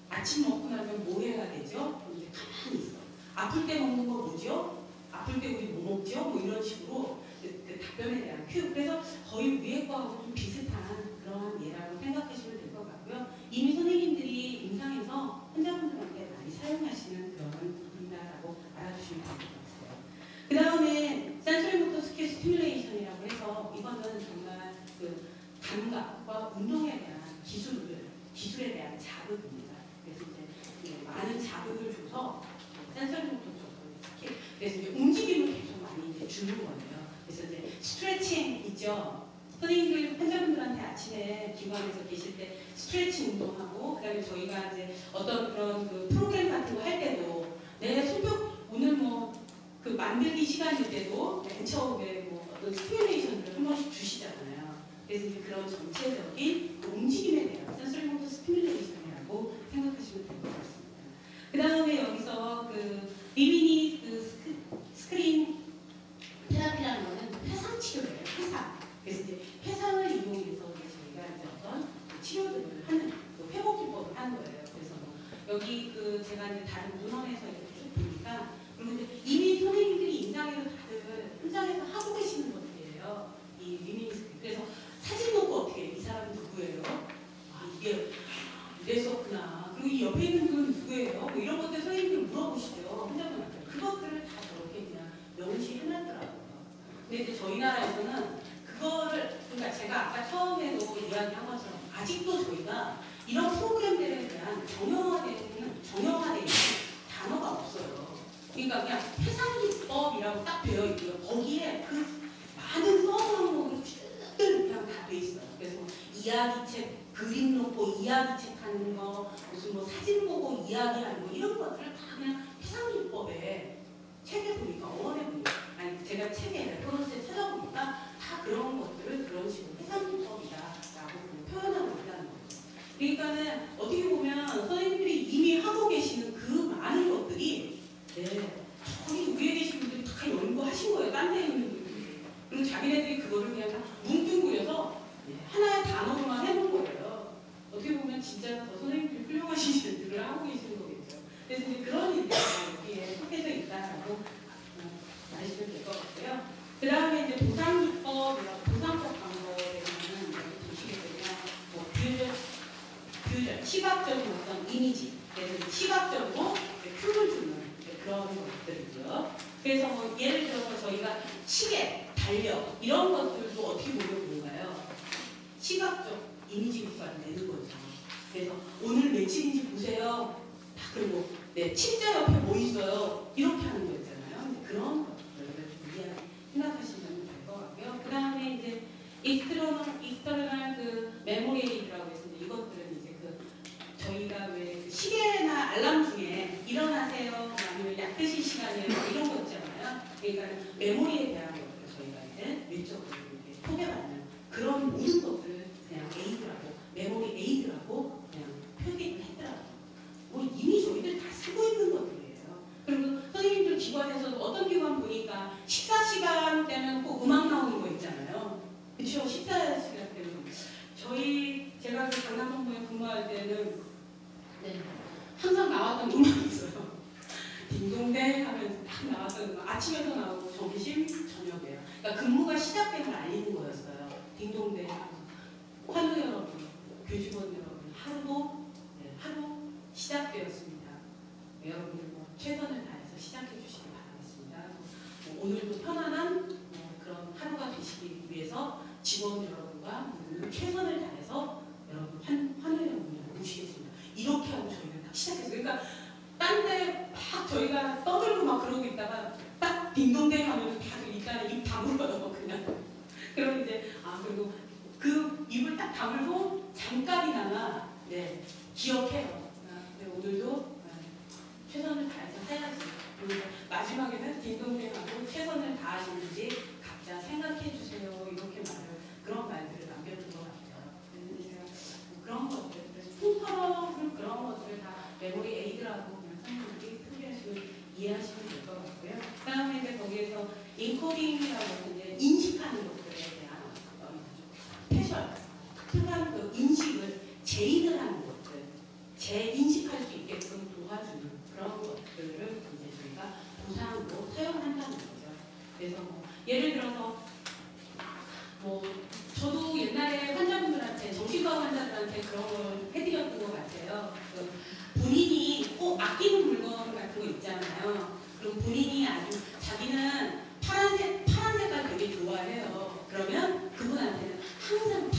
아침 먹고 나면 뭐 해야 되죠? 이제 가만히 있어. 아플 때 먹는 거 뭐죠? 아플 때 우리 뭐 먹죠? 뭐 이런 식으로 그 답변에 대한 큐. 그래서 거의 위에 거하고 좀 비슷한 그런 예라고 생각하시면 될 것 같고요. 이미 선생님들이 임상에서 환자분들한테 많이 사용하시는 그런 부분이다라고 알아주시면 될 것 같아요. 그 다음에 센서리 모터 스킬 스티뮬레이션이라고 해서 이거는 정말 감각과 운동에 대한 기술에 대한 자극입니다. 그래서 이제 많은 자극을 줘서 센서리 모터 쪽으로 스킬, 그래서 이제 움직임을 계속 많이 이제 주는 거예요. 그래서 이제 스트레칭 있죠. 선생님들 환자분들한테 아침에 기관에서 계실 때 스트레칭 운동하고, 그다음에 저희가 이제 어떤 그런 프로그램 같은 거 할 때도 내 손뼉 오늘 만들기 시간일 때도 맨 처음에 어떤 스티뮬레이션들을 한 번씩 주시잖아요. 그래서 이제 그런 전체적인 움직임에 대한 센서리 모터 스티뮬레이션이라고 생각하시면 될 것 같습니다. 그 다음에 여기서 리미니 스크린 테라피라는 거는 회상 치료예요. 회상. 그래서 이제 회상을 이용해서 저희가 이제 어떤 치료들을 하는 회복 기법을 하는 거예요. 그래서 여기 제가 이제 다른 문헌에서 이렇게 쭉 보니까, 그리고 이제 이미 선생님들이 임상에서 다들 현장에서 하고 계시는 것들이에요. 이 리미니스크. 그래서 사진 놓고 어떻게 이 사람은 누구예요? 아 이게 이랬었구나. 그리고 이 옆에 있는 분은 누구예요? 뭐 이런 것들 선생님들 물어보시죠. 환자분한테. 그것들을 다 저렇게 그냥 명시해놨더라고요. 근데 이제 저희 나라에서는 그거를, 그러니까 제가 아까 처음에도 이야기한 것처럼 아직도 저희가 이런 프로그램들에 대한 정형화된 단어가 없어요. 그러니까 그냥 회상기법이라고 딱 되어 있고요. 거기에 많은 서브 항목으로 쭉 그냥 다 돼 있어요. 그래서 이야기책, 그림 놓고 이야기책 하는 거, 무슨 사진 보고 이야기하는 거, 이런 것들을 다 그냥 회상기법에 책에 보니까 어원에 보니까, 아니 제가 책에 레퍼런스에 찾아보니까 다 그런 것들을 그런 식으로 회상기법이다라고 표현하고 있다는 거죠. 그러니까는 어떻게 보면 선생님들이 이미 하고 계시는 그 많은 것들이 저기 위에 계신 분들이 다 연구하신 거예요. 딴 데 있는 분들이. 그리고 자기네들이 그거를 그냥 다 뭉뚱그려서 하나의 단어로만 해놓은 거예요. 어떻게 보면 진짜 더 선생님들이 훌륭하신 일들을 하고 계시는 거겠죠. 그래서 이제 그런 일들이 여기에 속해져 있다라고 아시면 될 것 같고요. 그 다음에 이제 보상법 방법에 대해서는 여기 보시게 되면 뷰전, 시각적인 어떤 이미지, 그래서 시각적으로 큐를 주는 그런 것들이고요. 그래서 예를 들어서 저희가 시계, 달력 이런 것들도 어떻게 보면 뭔가요? 시각적 이미지 효과를 내는 거죠. 그래서 오늘 며칠인지 보세요. 그리고 책자 옆에 뭐 있어요? 이렇게 하는 거 있잖아요. 그런 것들을 생각하시면 될 것 같고요. 그 다음에 이제 익스터널 메모리라고 해서 이것들은 이제 저희가 왜 시계나 알람 중에 일어나세요, 아니면 약 드실 시간이에요, 이런 거 있잖아요. 그러니까 메모리에 대한 것들, 저희가 이제 외적으로 이렇게 소개받는 그런 모든 것들을 그냥 에이드라고, 메모리 에이드라고 그냥 표기를 했더라고요. 뭐 이미 저희들 다 쓰고 있는 것들이에요. 그리고 선생님들 기관에서도 어떤 기관 보니까 식사 시간 때는 꼭 음악 나오는 거 있잖아요. 그렇죠? 식사 시간 때는 제가 그 강남본부에 근무할 때는 항상 나왔던 음악이 있어요. 딩동댕 하면서 딱 나왔던 음악. 아침에도 나오고 점심, 저녁에요. 그러니까 근무가 시작됨을 알리는 거였어요. 딩동댕 하면서 환우 여러분, 교직원 여러분, 하루 시작되었습니다. 여러분들 최선을 다해서 시작해 주시기 바라겠습니다. 오늘도 편안한 그런 하루가 되시기 위해서 직원 여러분과 오늘 최선을 다해서 여러분 환우 여러분을 모시겠습니다. 이렇게 하고 저희는 딱 시작했어요. 그러니까 딴 데 막 저희가 떠들고 막 그러고 있다가 딱 딩동댕 하면 다들 일단은 입 다물어요. 그냥. 그럼 이제 그리고 그 입을 딱 다물고 잠깐이나마 기억해요. 오늘도 최선을 다해서 해야지. 그리고 마지막에는 딩동댕하고 최선을 다하시는지 각자 생각해 주세요. 이렇게 그런 말들을 남겨둔 것 같아요. 그래서 제가 그런 것들, 풍터러블 그런 것들을 다 메모리 에이드라고 그냥 선생님들이 표기하시면 이해하시면 될 것 같고요. 그 다음에 이제 거기에서 인코딩이라고 이제 인식하는 것들에 대한 패션, 특한 그 인식을 제인을 하는 것들, 재인식할 수 있게끔 도와주는 그런 것들을 이제 저희가 보상으로 사용한다는 거죠. 그래서 예를 들어서 저도 옛날에 환자분들한테 정신과 환자들한테 그런 걸 해드렸던 것 같아요. 본인이 꼭 아끼는 물건 같은 거 있잖아요. 그럼 본인이 자기는 파란 색깔 되게 좋아해요. 그러면 그분한테는 항상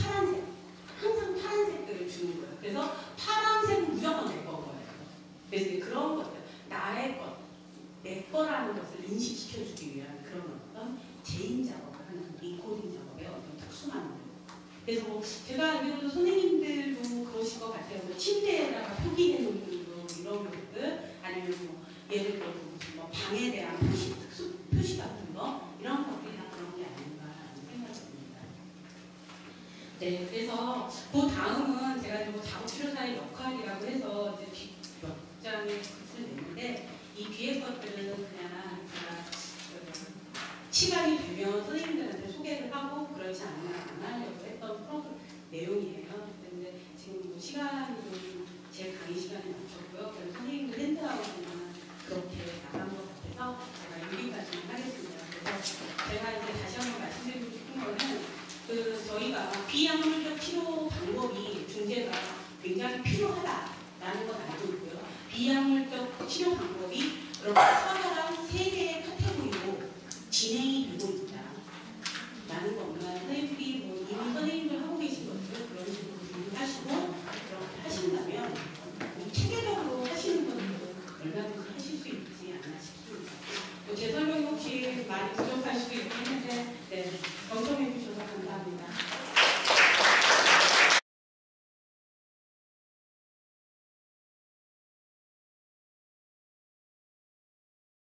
파란색들을 주는 거예요. 그래서 파란색은 무조건 내 거예요. 그래서 그런 것들, 나의 것, 내 거라는 것을 인식시켜주기 위한 그런 어떤 제인 작업을 하는 인코딩 작업의 어떤 특수한 거. 그래서 제가 알기로도 선생님들도 그러실 것 같아요. 침대에다가 표기해 놓는 이런 것들, 아니면 예를 들어서 방에 대한 표시 같은 거, 이런 것들이 다 그런 게 아닌가라는 생각이 듭니다. 네, 그래서 그 다음은 제가 작업치료사의 역할이라고 해서 이제 몇 장의 글을 냈는데, 이 뒤에 것들은 그냥 제가 시간이 되면 선생님들한테 소개를 하고 그렇지 않으면 안 하려고 했던 프로그램 내용이에요. 근데 지금 시간이 좀 제 강의 시간에 맞췄고요. 그래서 선생님들 핸드아웃은 그렇게 나간 것 같아서 제가 여기까지만 하겠습니다. 그래서 제가 이제 다시 한번 말씀드리고 싶은 거는 저희가 비약물적 치료 방법이 중재가 굉장히 필요하다라는 건 알고 있고요. 비약물적 치료 방법이 그렇게